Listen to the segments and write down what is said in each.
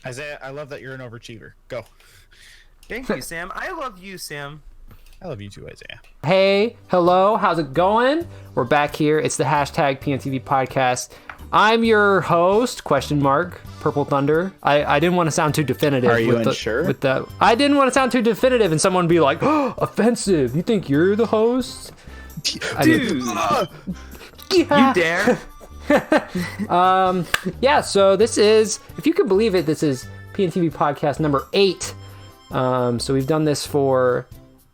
Isaiah, I love that you're an overachiever. Go. Thank you, Sam. I love you, Sam. I love you too, Isaiah. Hey, hello, how's it going? We're back here. It's the hashtag PNTV podcast. I'm your host, Purple Thunder. I didn't want to sound too definitive. Are you unsure? I didn't want to sound too definitive and someone be like, oh, offensive. You think you're the host? Dude. You dare? Yeah, so this is, if you can believe it, this is PNTV podcast number 8. So we've done this for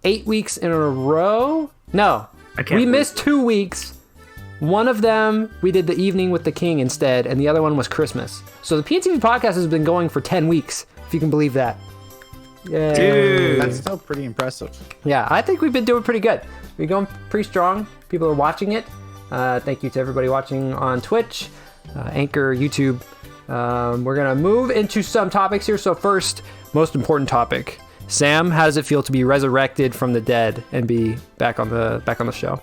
8 weeks in a row. No, we missed 2 weeks. One of them, we did the evening with the king instead, and the other one was Christmas. So the PNTV podcast has been going for 10 weeks, if you can believe that. Yeah. Dude. That's still pretty impressive. Yeah, I think we've been doing pretty good. We're going pretty strong. People are watching it. Thank you to everybody watching on Twitch, Anchor, YouTube. We're going to move into some topics here. So first, most important topic. Sam, how does it feel to be resurrected from the dead and be back on the show?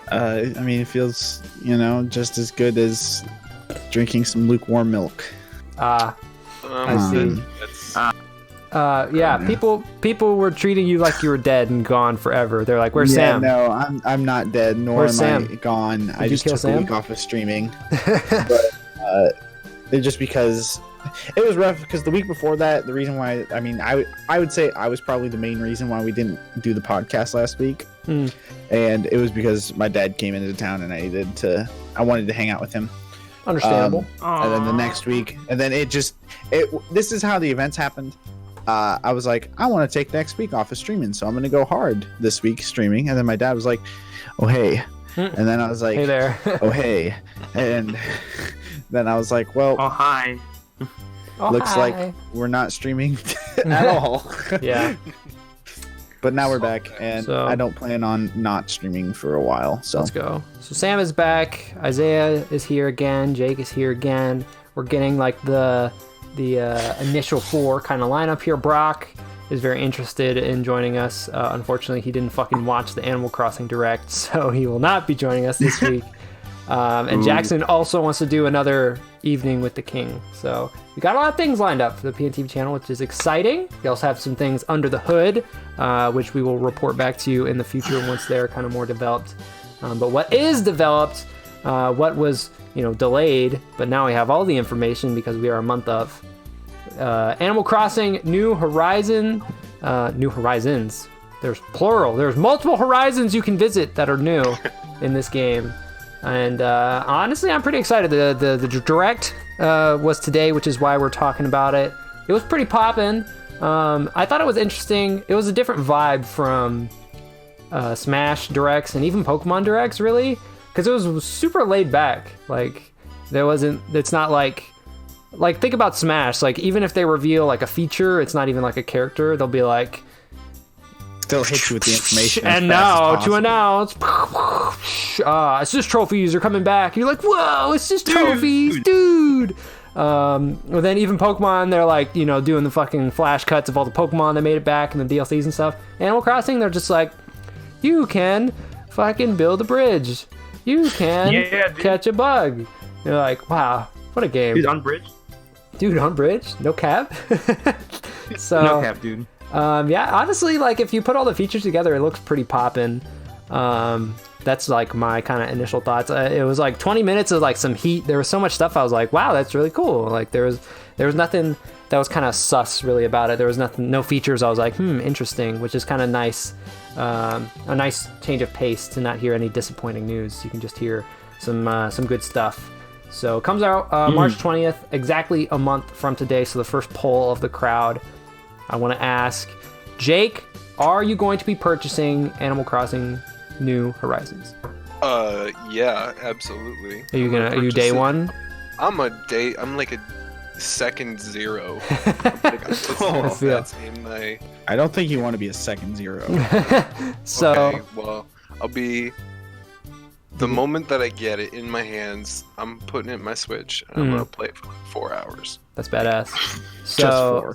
I mean, it feels, just as good as drinking some lukewarm milk. I see. Yeah, people were treating you like you were dead and gone forever. They're like, "Where's Sam?" No, I'm not dead, nor Where's am Sam? I gone. I just kill took Sam? a week off of streaming. But it just because it was rough, because the week before that, the reason why, I would say I was probably the main reason why we didn't do the podcast last week. And it was because my dad came into town and I wanted to hang out with him. Understandable. And then the next week, and then this is how the events happened. I was like, I want to take next week off of streaming, so I'm going to go hard this week streaming. And then my dad was like, oh, hey. And then I was like, hey there. Oh, hey. And then I was like, well, Oh, hi. looks like we're not streaming at all. Yeah. But now we're back, and So- I don't plan on not streaming for a while. So Let's go. So Sam is back. Isaiah is here again. Jake is here again. We're getting like the initial 4 kind of lineup here. Brock is very interested in joining us. Unfortunately, he didn't fucking watch the Animal Crossing Direct, so he will not be joining us this week. And Jackson also wants to do another evening with the king. So we got a lot of things lined up for the PNTV channel, which is exciting. We also have some things under the hood, which we will report back to you in the future once they're kind of more developed. But what is developed, what was delayed, but now we have all the information because we are a month of Animal Crossing New Horizons. There's plural. There's multiple horizons you can visit that are new in this game. And honestly, I'm pretty excited. The direct was today, which is why we're talking about it. It was pretty poppin'. I thought it was interesting. It was a different vibe from Smash directs and even Pokemon directs, really, because it was super laid back. Like it's not like think about Smash. Like even if they reveal like a feature, it's not even like a character. They'll be like, still hit you with the information. And now to announce, it's just trophies are coming back. You're like, whoa, it's just trophies, dude. Then even Pokemon, they're like, doing the fucking flash cuts of all the Pokemon that made it back and the DLCs and stuff. Animal Crossing, they're just like, you can fucking build a bridge. You can catch a bug. You're like, wow, what a game. Dude, on bridge? Dude, on bridge? No cap? So, No cap, dude. Yeah, honestly, like if you put all the features together, it looks pretty poppin'. That's like my kind of initial thoughts. It was like 20 minutes of like some heat. There was so much stuff. I was like, wow, that's really cool. Like there was nothing that was kind of sus really about it. There was no features. I was like, interesting, which is kind of nice. A nice change of pace to not hear any disappointing news. You can just hear some good stuff. So it comes out March 20th, exactly a month from today. So the first poll of the crowd. I want to ask, Jake, are you going to be purchasing Animal Crossing New Horizons? Yeah, absolutely. Are you day one? I'm like a second 0. That's in my... I don't think you want to be a second 0. So okay, well, I'll be... The moment that I get it in my hands, I'm putting it in my Switch, and I'm gonna play it for like 4 hours. That's badass.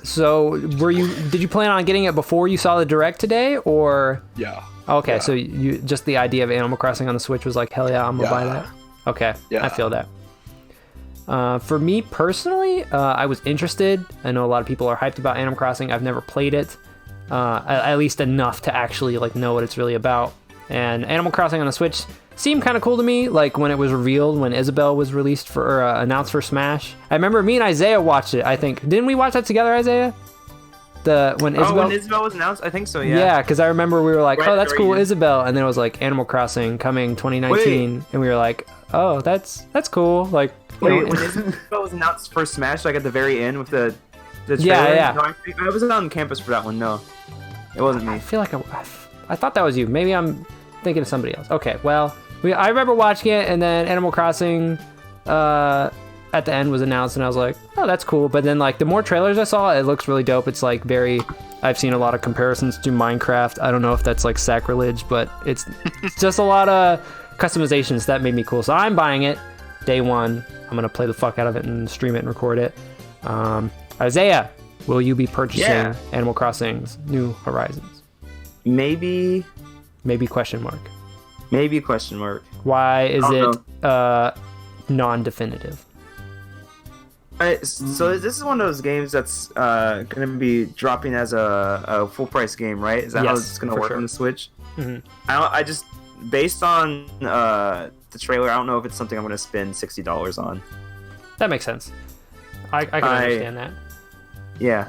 Just 4. Did you plan on getting it before you saw the Direct today, or? Yeah. Okay, Yeah. so you just the idea of Animal Crossing on the Switch was like, hell yeah, I'm gonna buy that. Okay, Yeah. I feel that. For me personally, I was interested. I know a lot of people are hyped about Animal Crossing. I've never played it, at least enough to actually like know what it's really about. And Animal Crossing on the Switch seemed kind of cool to me. Like when it was revealed, when Isabelle was released for announced for Smash. I remember me and Isaiah watched it. I think didn't we watch that together, Isaiah? When Isabelle was announced, I think so. Yeah. Yeah, because I remember we were like, Right, "Oh, that's cool, right. Isabelle," and then it was like Animal Crossing coming 2019, and we were like, "Oh, that's cool." Like, you Wait, know, when Isabelle was announced for Smash, like at the very end with the trailer? Yeah. No, I wasn't on campus for that one. No, it wasn't I me. feel like I thought that was you. Maybe I'm thinking of somebody else. Okay, well, I remember watching it, and then Animal Crossing at the end was announced, and I was like, oh, that's cool. But then like the more trailers I saw, it looks really dope. It's like I've seen a lot of comparisons to Minecraft. I don't know if that's like sacrilege, but it's just a lot of customizations that made me cool. So I'm buying it day one. I'm gonna play the fuck out of it and stream it and record it. Isaiah, will you be purchasing Animal Crossing's New Horizons? Maybe Question mark. Maybe question mark. Why is don't it non-definitive? So this is one of those games that's going to be dropping as a full price game, right? Is that how Yes, it's going to for work sure. on the Switch? Mhm. I just based on the trailer, I don't know if it's something I'm going to spend $60 on. That makes sense. I can understand that. Yeah,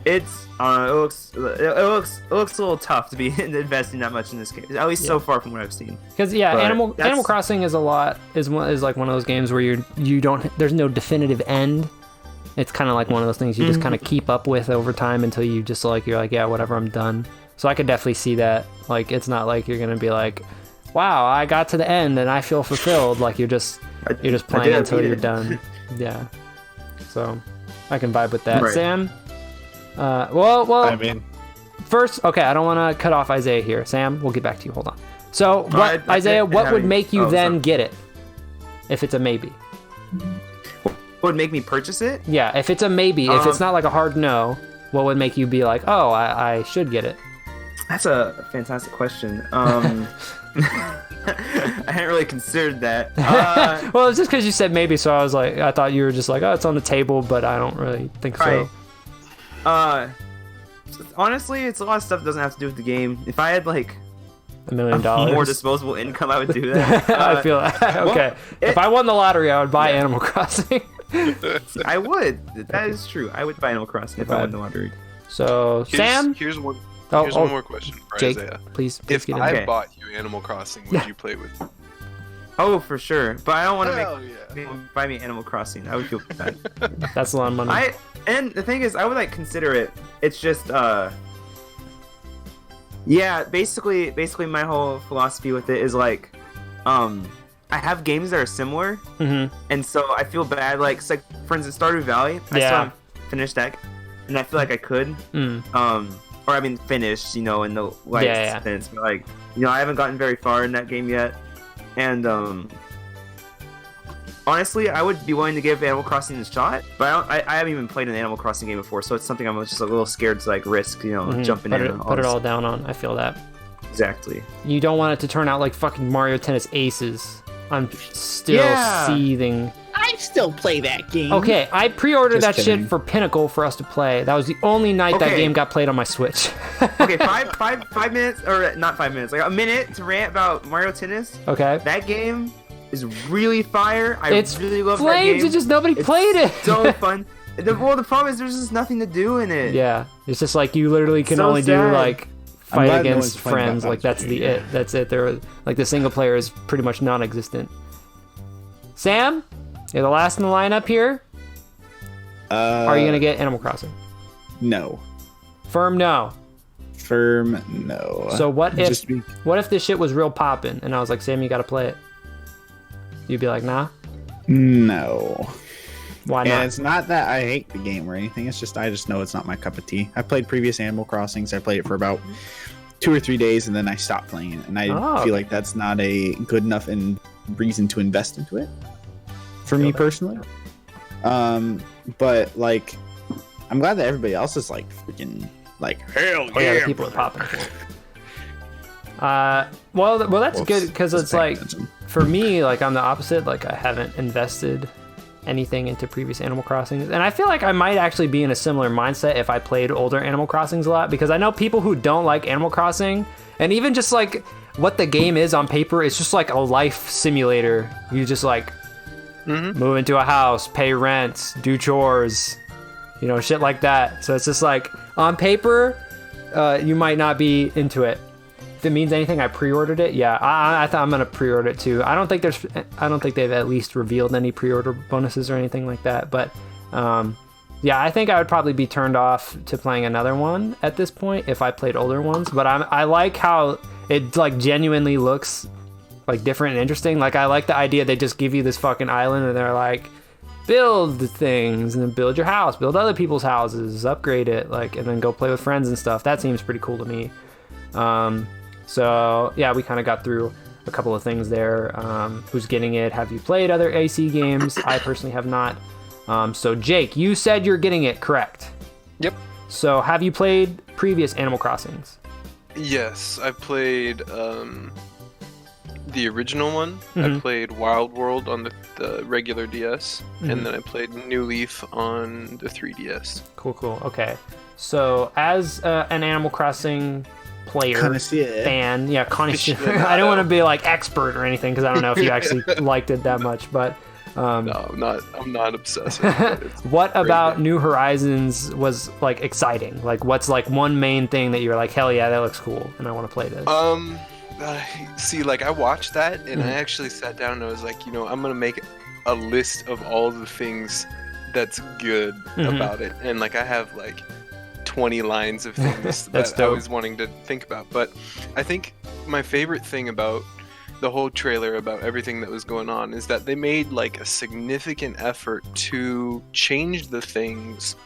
it's it looks a little tough to be investing that much in this game, at least so far from what I've seen. Because But Animal that's- Crossing is like one of those games where you don't there's no definitive end. It's kind of like one of those things you just kind of keep up with over time until you just you're like, yeah, whatever, I'm done. So I could definitely see that. Like it's not like you're gonna be like, wow, I got to the end and I feel fulfilled. Like you're just playing until you're done. Yeah. So I can vibe with that. Right. Sam. Well. I mean, First, okay, I don't want to cut off Isaiah here. Sam, we'll get back to you. Hold on. So, Isaiah, what would having- make you oh, then sorry. get it? If it's a maybe. What would make me purchase it? Yeah, if it's a maybe, if it's not like a hard no, what would make you be like, oh, I should get it? That's a fantastic question. I hadn't really considered that. Well, it's just because you said maybe, so I thought you were just like, oh, it's on the table, but I don't really think so. Right. Honestly, it's a lot of stuff that doesn't have to do with the game. If I had like $1 million. more disposable income, I would do that. I feel okay. If I won the lottery, I would buy Animal Crossing. I would. That is true. I would buy Animal Crossing if I won the lottery. So, Sam? Here's one Oh, more question for Jake, Isaiah. please If get in. I Okay. bought you Animal Crossing, would you play with me? Oh, for sure. But I don't want to Hell make yeah. people buy me Animal Crossing. I would feel bad. That's a lot of money. And the thing is, I would like consider it. It's just yeah. Basically, my whole philosophy with it is like, I have games that are similar, Mm-hmm. and so I feel bad. Like, it's like for instance, Stardew Valley. I still Yeah. haven't finished that, and I feel like I could. Or I mean, finished. In the sense, but like, I haven't gotten very far in that game yet, and honestly, I would be willing to give Animal Crossing a shot, but I haven't even played an Animal Crossing game before, so it's something I'm just a little scared to like risk, jumping in. and Put it all down on. I feel that. Exactly. You don't want it to turn out like fucking Mario Tennis Aces. I'm still Yeah. seething. I still play that game. Okay, I pre-ordered Just that kidding. shit for Pinnacle for us to play. That was the only night that Okay. game got played on my Switch. Okay, five minutes, or not 5 minutes, like a minute to rant about Mario Tennis. Okay. That game is really fire. I It's really love that flames. game. It's just nobody played it. So fun. The problem is there's just nothing to do in it. Yeah, it's just like you literally can So only do sad. like I'm fight glad no against one's playing friends. that Like that's Bowser, it. That's it. There, like the single player is pretty much non-existent. Sam, you're the last in the lineup here. Are you gonna get Animal Crossing? No. Firm no. Firm no. So what if Just be- what if this shit was real poppin' and I was like, Sam, you gotta play it? You'd be like, nah. No. Why And not? it's not that I hate the game or anything. It's just I just know it's not my cup of tea. I played previous Animal Crossings. I played it for about 2 or 3 days and then I stopped playing it. And I Oh. feel like that's not a good enough reason to invest into it for me personally. But like, I'm glad that everybody else is like freaking like hell Oh yeah, yeah. the people are brother. popping for it. Well, that's Whoops. good because Just it's paying like attention. for me, like I'm the opposite. Like I haven't invested anything into previous Animal Crossings. And I feel like I might actually be in a similar mindset if I played older Animal Crossings a lot, because I know people who don't like Animal Crossing, and even just like what the game is on paper, it's just like a life simulator. You just like move into a house, pay rent, do chores, you know, shit like that. So it's just like on paper, you might not be into it. If it means anything, I pre-ordered it. Yeah, I thought I'm gonna pre-order it too. I don't think they've at least revealed any pre-order bonuses or anything like that. But yeah, I think I would probably be turned off to playing another one at this point if I played older ones. But I like how it like genuinely looks like different and interesting. Like I like the idea they just give you this fucking island and they're like, build things and then build your house, build other people's houses, upgrade it, like, and then go play with friends and stuff. That seems pretty cool to me. So yeah, we kind of got through a couple of things there. Who's getting it? Have you played other AC games? I personally have not. So Jake, you said you're getting it, correct? Yep. So have you played previous Animal Crossings? Yes, I played the original one. I played Wild World on the regular DS, and then I played New Leaf on the 3DS. Cool. Okay. So as an Animal Crossing player, fan, connoisseur. I don't want to be like expert or anything because I don't know if you actually liked it that much, but no, I'm not obsessed with it. What about New Horizons was like exciting? Like what's like one main thing that you're like, hell yeah, that looks cool and I want to play this? See, like I watched that and I actually sat down and I was like, you know, I'm gonna make a list of all the things that's good about it, and like I have like 20 lines of things that I was wanting to think about. But I think my favorite thing about the whole trailer, about everything that was going on, is that they made like a significant effort to change the things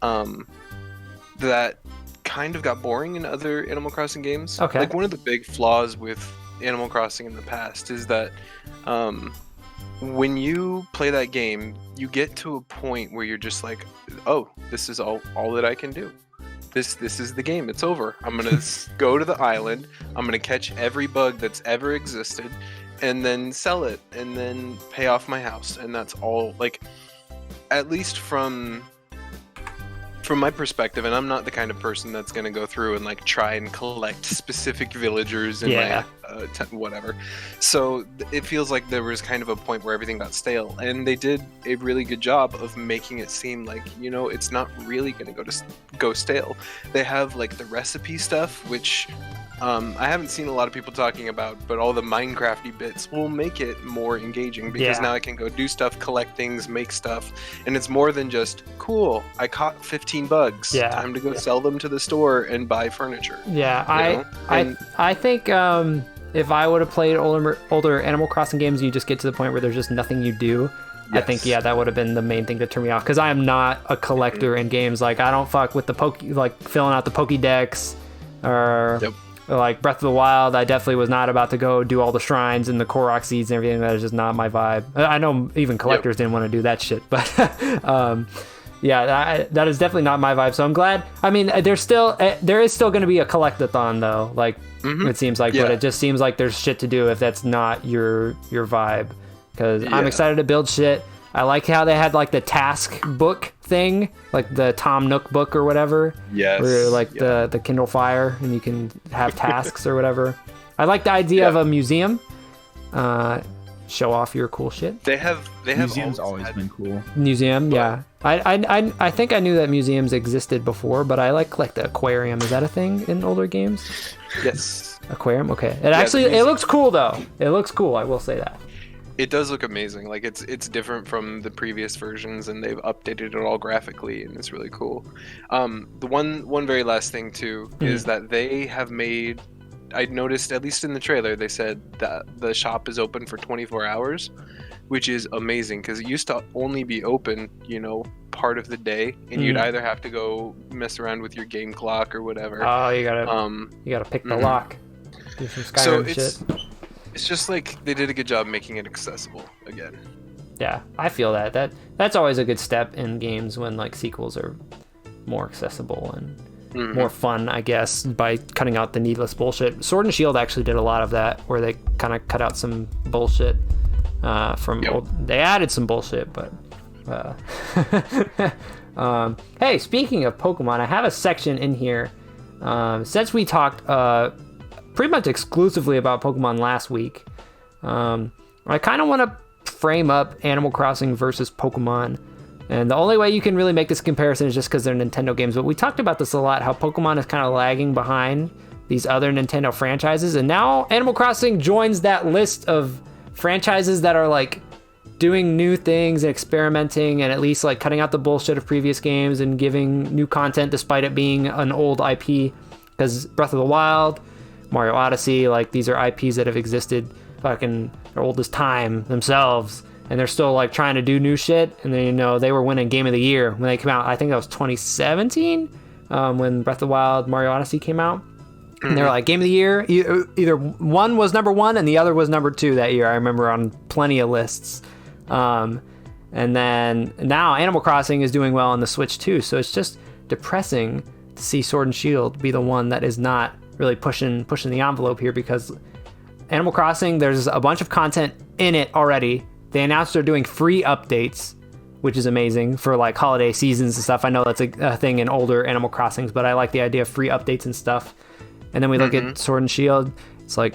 that kind of got boring in other Animal Crossing games. Okay. Like one of the big flaws with Animal Crossing in the past is that when you play that game, you get to a point where you're just like, oh, this is all that I can do. This is the game. It's over. I'm gonna go to the island. I'm gonna catch every bug that's ever existed, and then sell it, and then pay off my house. And that's all. Like, at least from my perspective, and I'm not the kind of person that's gonna go through and like try and collect specific villagers and whatever. So it feels like there was kind of a point where everything got stale, and they did a really good job of making it seem like, you know, it's not really gonna go stale. They have like the recipe stuff, which I haven't seen a lot of people talking about, but all the Minecrafty bits will make it more engaging because now I can go do stuff, collect things, make stuff, and it's more than just, cool, I caught 15 bugs, time to go sell them to the store and buy furniture. I think if I would have played older Animal Crossing games, you just get to the point where there's just nothing you do. I think that would have been the main thing to turn me off, because I am not a collector in games. Like I don't fuck with the filling out the Pokédex or like Breath of the Wild. I definitely was not about to go do all the shrines and the Korok seeds and everything. That is just not my vibe. I know even collectors didn't want to do that shit, but that is definitely not my vibe. So I'm glad. I mean, there is still going to be a collectathon though. Like it seems like, but it just seems like there's shit to do if that's not your vibe. Because I'm excited to build shit. I like how they had like the task book thing, like the Tom Nook book or whatever. Yes. Where like the Kindle Fire, and you can have tasks or whatever. I like the idea of a museum. Show off your cool shit. They have museums always been cool. Museum, yeah. I think I knew that museums existed before, but I like the aquarium. Is that a thing in older games? Yes. Aquarium, okay. It looks cool though. It looks cool. I will say that. It does look amazing. Like it's different from the previous versions, and they've updated it all graphically, and it's really cool. The one very last thing too is that they have made. I noticed, at least in the trailer, they said that the shop is open for 24 hours, which is amazing because it used to only be open, you know, part of the day, and you'd either have to go mess around with your game clock or whatever. Oh, you gotta pick the lock. Do some Skyrim shit. It's just like they did a good job making it accessible again. Yeah, I feel that's always a good step in games when like sequels are more accessible and more fun, I guess, by cutting out the needless bullshit. Sword and Shield actually did a lot of that, where they kind of cut out some bullshit from old. They added some bullshit, but Hey, speaking of Pokemon, I have a section in here. Since we talked pretty much exclusively about Pokemon last week, I kind of want to frame up Animal Crossing versus Pokemon. And the only way you can really make this comparison is just because they're Nintendo games. But we talked about this a lot, how Pokemon is kind of lagging behind these other Nintendo franchises. And now Animal Crossing joins that list of franchises that are like doing new things and experimenting and at least like cutting out the bullshit of previous games and giving new content despite it being an old IP. Because Breath of the Wild, Mario Odyssey, like these are IPs that have existed fucking their oldest time themselves. And they're still like trying to do new shit. And then, you know, they were winning Game of the Year when they came out. I think that was 2017 when Breath of the Wild, Mario Odyssey came out. And they were like, Game of the Year. Either one was number 1 and the other was number 2 that year. I remember on plenty of lists. And then now Animal Crossing is doing well on the Switch too. So it's just depressing to see Sword and Shield be the one that is not really pushing the envelope here, because Animal Crossing, there's a bunch of content in it already. They announced they're doing free updates, which is amazing for like holiday seasons and stuff. I know that's a thing in older Animal Crossings, but I like the idea of free updates and stuff. And then we look at Sword and Shield. It's like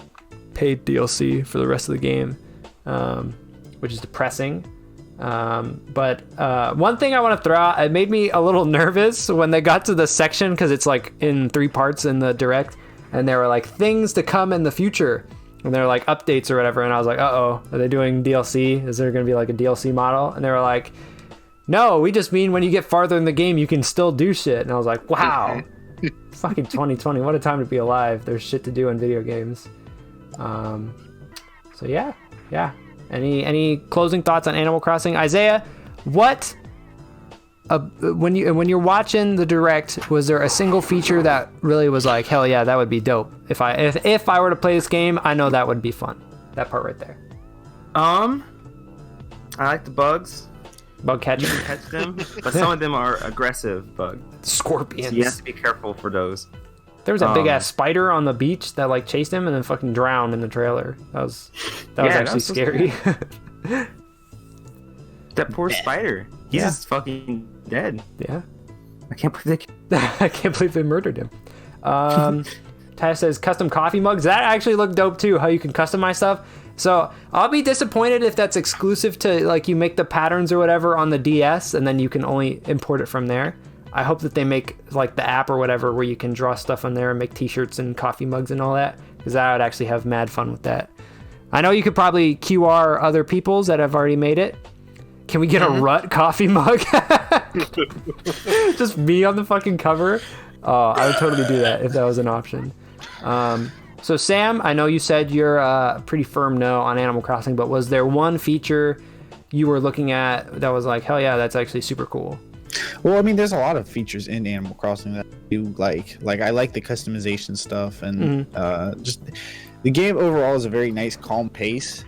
paid DLC for the rest of the game, which is depressing. But one thing I want to throw out, it made me a little nervous when they got to the section, because it's like in 3 parts in the direct, and there were like things to come in the future. And they're like updates or whatever, and I was like, uh-oh, are they doing DLC? Is there going to be like a DLC model? And they were like, no, we just mean when you get farther in the game, you can still do shit. And I was like, wow, fucking 2020, what a time to be alive. There's shit to do in video games. So yeah. Any closing thoughts on Animal Crossing? Isaiah, what when you're watching the direct, was there a single feature that really was like, hell yeah, that would be dope? If I were to play this game, I know that would be fun. That part right there. I like the bugs. Bug catching. You can catch them, but some of them are aggressive bugs. Scorpions. So you have to be careful for those. There was a big ass spider on the beach that like chased him and then fucking drowned in the trailer. That was actually scary. That poor spider. He's just fucking dead. Yeah. I can't believe I can't believe they murdered him. Ty says custom coffee mugs. That actually looked dope too, how you can customize stuff. So I'll be disappointed if that's exclusive to like you make the patterns or whatever on the DS and then you can only import it from there. I hope that they make like the app or whatever where you can draw stuff on there and make t-shirts and coffee mugs and all that, because I would actually have mad fun with that. I know you could probably QR other people's that have already made it. Can we get a Rut coffee mug? Just me on the fucking cover? Oh, I would totally do that if that was an option. So Sam, I know you said you're a pretty firm no on Animal Crossing, but was there one feature you were looking at that was like, hell yeah, that's actually super cool? Well, I mean, there's a lot of features in Animal Crossing that I do like. Like, I like the customization stuff, and just the game overall is a very nice, calm pace.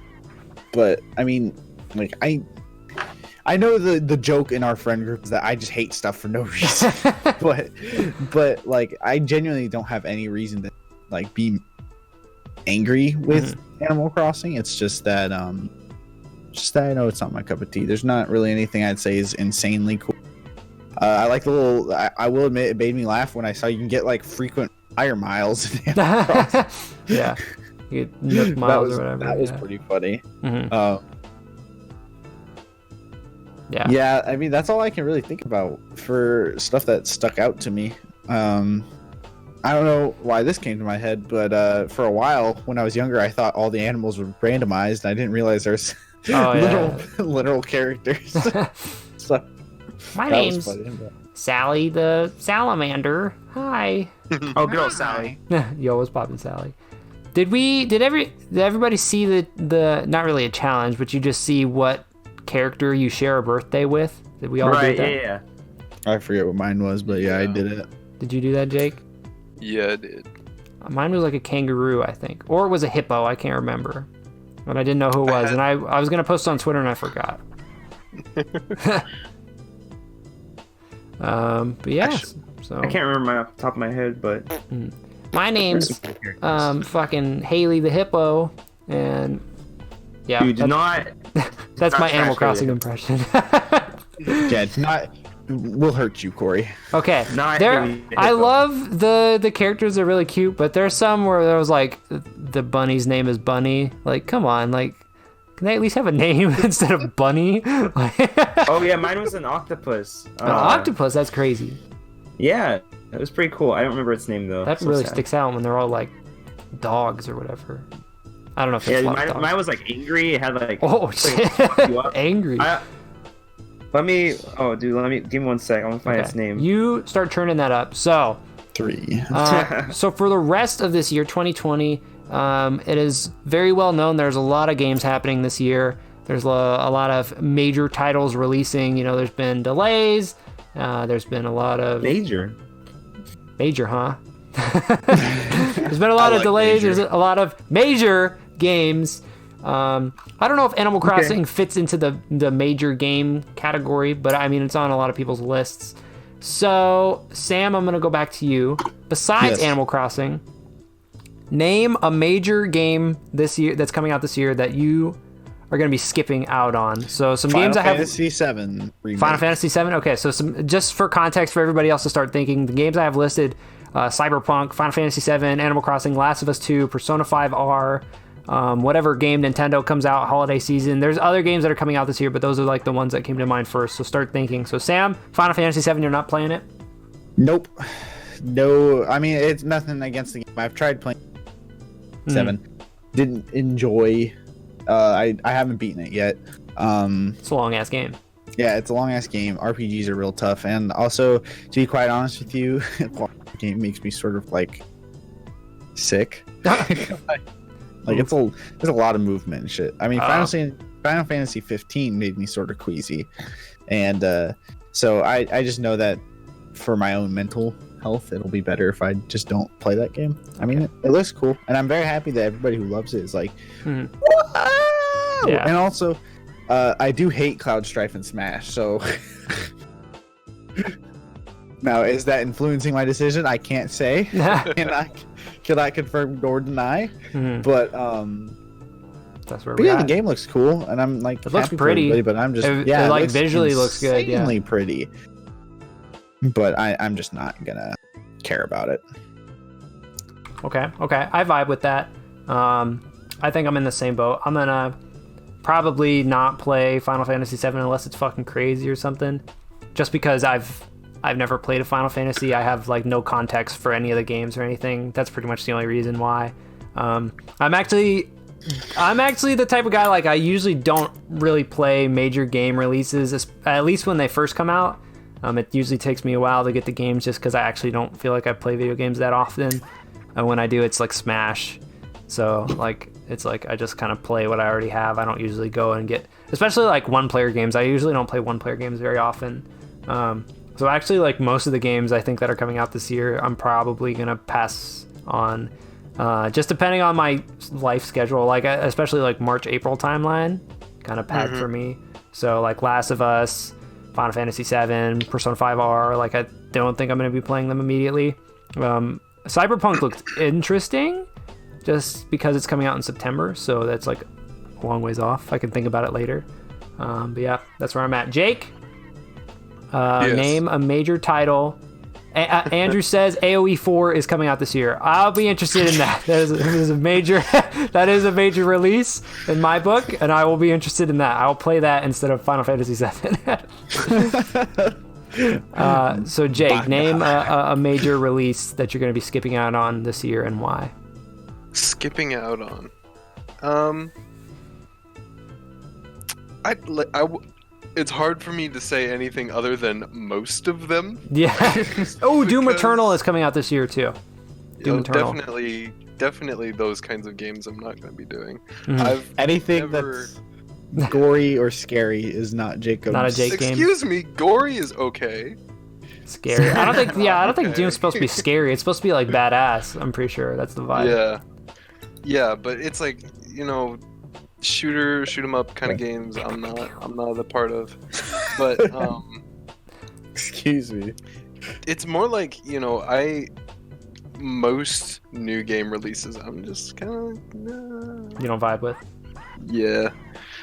But I mean, like, I know the joke in our friend group is that I just hate stuff for no reason. but like, I genuinely don't have any reason to like be angry with Animal Crossing. It's just that I know it's not my cup of tea. There's not really anything I'd say is insanely cool. I like the little. I will admit, it made me laugh when I saw you can get like frequent fire miles in Animal Crossing. Yeah, you get Nook miles or whatever. That was pretty funny. Yeah, I mean, that's all I can really think about for stuff that stuck out to me. I don't know why this came to my head, but for a while when I was younger, I thought all the animals were randomized. I didn't realize there's literal characters. So my name's Sally the Salamander. Hi. Oh, good old Sally. Yo, what's poppin', Sally? Did everybody see the not really a challenge, but you just see what character you share a birthday with? Did we all do that? Yeah. I forget what mine was, but yeah, I did it. Did you do that, Jake? Yeah, I did. Mine was like a kangaroo, I think, or it was a hippo. I can't remember, but I didn't know who it was, and I was gonna post it on Twitter and I forgot. But yeah, so I can't remember my off the top of my head, but my name's fucking Haley the hippo, and yeah, you do not. That's my Animal Crash Crossing impression. Yeah, it's not. We'll hurt you, Corey. Okay. No, I love the characters. They're really cute, but there's some where there was like the bunny's name is Bunny. Like, come on, like, can they at least have a name instead of Bunny? Oh yeah, mine was an octopus. An octopus? That's crazy. Yeah, it was pretty cool. I don't remember its name though. That really sticks out when they're all like dogs or whatever. I don't know if it's mine was like angry. It had like shit. Angry. Let me give me 1 sec. I want to find its name. You start turning that up. So 3. So for the rest of this year, 2020, it is very well known. There's a lot of games happening this year. There's a lot of major titles releasing. You know, there's been delays. There's been a lot of Major, huh? There's been a lot of delays. Major. There's a lot of major games. I don't know if Animal Crossing fits into the major game category, but I mean, it's on a lot of people's lists. So, Sam, I'm going to go back to you. Besides Animal Crossing, name a major game this year that's coming out this year that you are going to be skipping out on. So, some games I have... Final Fantasy 7 remake. Final Fantasy 7? Okay, so just for context for everybody else to start thinking, the games I have listed, Cyberpunk, Final Fantasy 7, Animal Crossing, Last of Us 2, Persona 5R, whatever game Nintendo comes out holiday season. There's other games that are coming out this year, but those are like the ones that came to mind first. So start thinking. So Sam, Final Fantasy 7, you're not playing it? Nope. No, I mean, it's nothing against the game. I've tried playing 7. Didn't enjoy. I haven't beaten it yet. It's a long ass game. Yeah, it's a long ass game. RPGs are real tough, and also, to be quite honest with you, the game makes me sort of like sick. Like there's a lot of movement and shit. I mean, Final Fantasy 15 made me sort of queasy, and so I just know that for my own mental health, it'll be better if I just don't play that game. I mean, it looks cool, and I'm very happy that everybody who loves it is like, wow! Yeah. And also, I do hate Cloud Strife and Smash, so now is that influencing my decision? I can't say. Can I confirm or deny? But that's where the game looks cool, and I'm like, it looks pretty. But I'm just it like visually looks good. Yeah, insanely pretty. But I'm just not gonna care about it. Okay, I vibe with that. I think I'm in the same boat. I'm gonna probably not play Final Fantasy 7 unless it's fucking crazy or something. Just because I've never played a Final Fantasy. I have like no context for any of the games or anything. That's pretty much the only reason why. I'm actually the type of guy, like, I usually don't really play major game releases, at least when they first come out. It usually takes me a while to get the games just because I actually don't feel like I play video games that often. And when I do, it's like Smash. So like, it's like I just kind of play what I already have. I don't usually go and get, especially like one-player games. I usually don't play one-player games very often. So actually, like, most of the games I think that are coming out this year, I'm probably gonna pass on, just depending on my life schedule. Like, especially like March, April timeline, kind of packed for me. So like Last of Us, Final Fantasy 7, Persona 5R. Like, I don't think I'm gonna be playing them immediately. Cyberpunk looked interesting, just because it's coming out in September. So that's like a long ways off. I can think about it later. But yeah, that's where I'm at. Jake. Yes. Name a major title. Andrew says AoE 4 is coming out this year. I'll be interested in that. That is a major that is a major release in my book, and I will be interested in that. I'll play that instead of Final Fantasy 7. So Jake, name a major release that you're going to be skipping out on this year and why. Skipping out on. It's hard for me to say anything other than most of them. Yeah. Oh, Doom Eternal is coming out this year too. Doom Eternal. Definitely those kinds of games I'm not going to be doing. Anything that's gory or scary is not Jacob's. Not a Jake game. Excuse me, gory is okay. Scary. I don't think Doom's supposed to be scary. It's supposed to be like badass. I'm pretty sure that's the vibe. Yeah, but it's like, you know, shoot 'em up kind of games I'm not a part of. But excuse me, it's more like, you know, most new game releases I'm just kind of you don't vibe with. Yeah,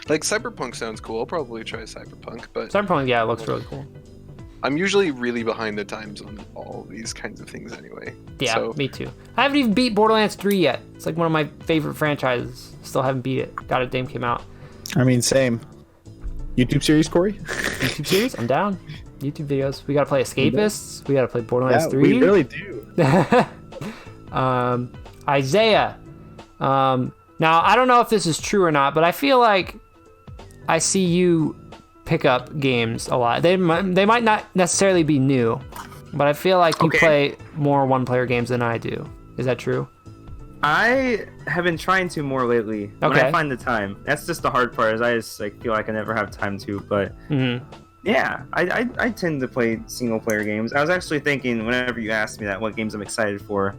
Like Cyberpunk sounds cool. I'll probably try Cyberpunk, but Cyberpunk, yeah, it looks really cool. I'm usually really behind the times on all these kinds of things anyway. Yeah, so. Me too. I haven't even beat Borderlands 3 yet. It's like one of my favorite franchises. Still haven't beat it. Got it, game came out. I mean, same. YouTube series, Corey? YouTube series? I'm down. YouTube videos. We gotta play Escapists. We gotta play Borderlands 3. We really do. Isaiah. Now, I don't know if this is true or not, but I feel like I see you pick up games a lot. They might not necessarily be new, but I feel like you play more one-player games than I do. Is that true? I have been trying to more lately. When I find the time. That's just the hard part. Is I just feel like I never have time to. But yeah, I tend to play single-player games. I was actually thinking whenever you asked me that, what games I'm excited for.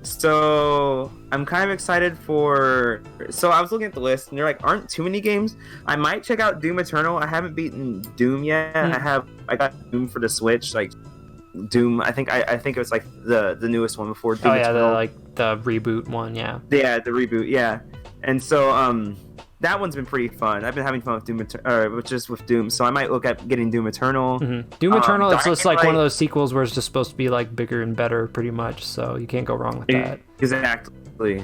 So I'm kind of excited for. So I was looking at the list, and there aren't too many games. I might check out Doom Eternal. I haven't beaten Doom yet. I got Doom for the Switch. Doom. I think it was the newest one before Doom Eternal. The reboot one. Yeah. Yeah, the reboot. Yeah, and so that one's been pretty fun. I've been having fun with Doom, so I might look at getting Doom Eternal. Doom Eternal, it's just one of those sequels where it's just supposed to be bigger and better, pretty much. So you can't go wrong with that. Exactly.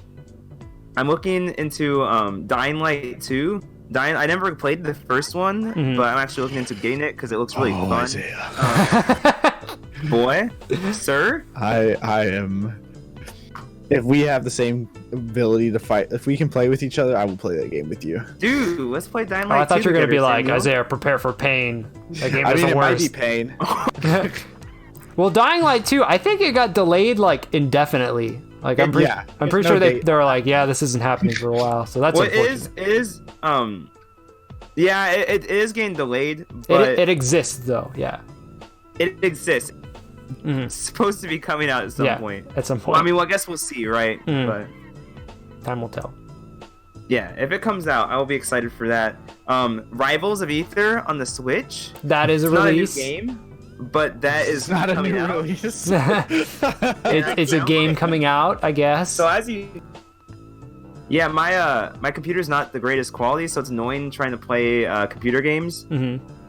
I'm looking into Dying Light 2. I never played the first one, but I'm actually looking into getting it because it looks really fun. Boy, sir. I am. If we have the same ability to fight, if we can play with each other, I will play that game with you. Dude, let's play Dying Light 2. I thought you were going to be like, Isaiah, prepare for pain. That game is the worst. It might be pain. Well, Dying Light 2, I think it got delayed indefinitely. I'm pretty sure they were like, yeah, this isn't happening for a while. So that's unfortunate. It is getting delayed, but it exists though. Yeah. It exists. It's supposed to be coming out at some point. At some point. Well, I guess we'll see, right? But time will tell. Yeah, if it comes out, I will be excited for that. Rivals of Aether on the Switch. That is a release. Not a new game, but that is not a new out. release. It's a game coming out, I guess. So my computer's not the greatest quality, so it's annoying trying to play computer games.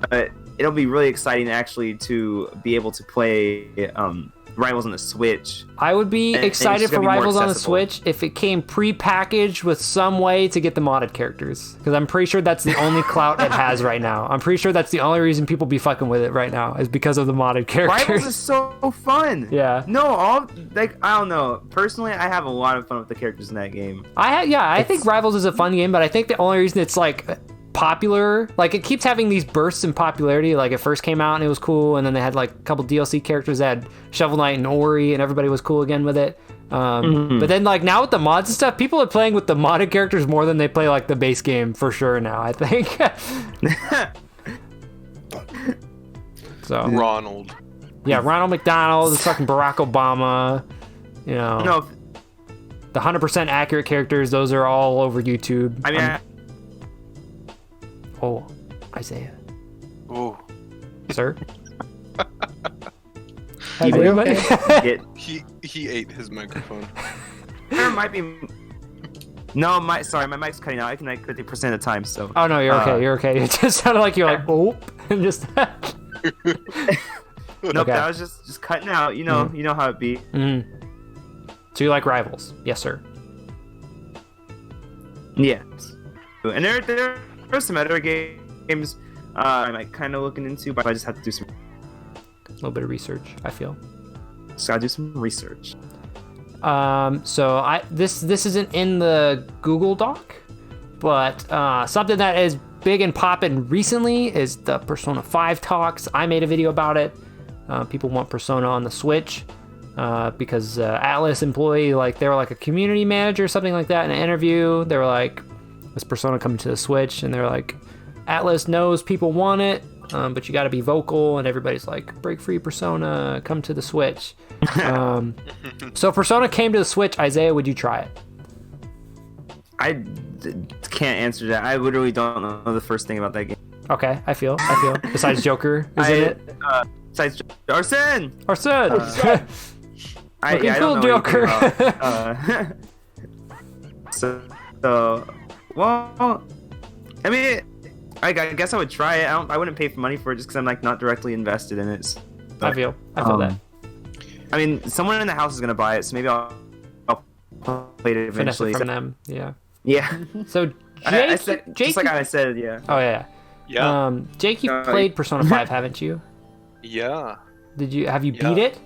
But it'll be really exciting actually to be able to play Rivals on the Switch. I would be excited for Rivals on the Switch if it came pre-packaged with some way to get the modded characters, because I'm pretty sure that's the only clout it has right now. I'm pretty sure that's the only reason people be fucking with it right now is because of the modded characters. Rivals is so fun. Yeah. No, I don't know. Personally, I have a lot of fun with the characters in that game. I think Rivals is a fun game, but I think the only reason it's popular, it keeps having these bursts in popularity. It first came out and it was cool, and then they had a couple DLC characters that had Shovel Knight and Ori, and everybody was cool again with it. But then now with the mods and stuff, people are playing with the modded characters more than they play the base game for sure now, I think. So Ronald. Yeah, Ronald McDonald, fucking Barack Obama, No, the 100% accurate characters, those are all over YouTube. I mean, Oh, Isaiah. Oh. Sir? How you doing, buddy? He ate his microphone. There might be. No, my mic's cutting out. I can 50% of the time. So. Oh no, you're okay. You're okay. It just sounded like you're oh, and just. Nope, that was just cutting out. You know how it be. So you like Rivals? Yes, sir. Yes. And there are some other games I'm kind of looking into, but I just have to do a little bit of research, I feel. Just gotta do some research. So this isn't in the Google Doc, but something that is big and popping recently is the Persona 5 talks. I made a video about it. People want Persona on the Switch because Atlas employee, they were a community manager or something like that in an interview. They were like, "Is Persona coming to the Switch?" And they're like, "Atlas knows people want it, but you got to be vocal." And everybody's like, "Break free Persona, come to the Switch." So Persona came to the Switch. Isaiah, would you try it? I can't answer that. I literally don't know the first thing about that game. Okay, I feel. Besides Joker, is it? Besides Arsene! Looking cool, I don't know Joker. Well, I mean, I guess I would try it. I wouldn't pay for money for it just because I'm like not directly invested in it. I feel that. I mean, someone in the house is gonna buy it, so maybe I'll play it Finesse eventually. it from them. Yeah. Yeah. So I Jake, said, Jake, just like I said, yeah. oh yeah. Yeah. Jake, you played Persona 5, haven't you? Yeah. Have you beat it?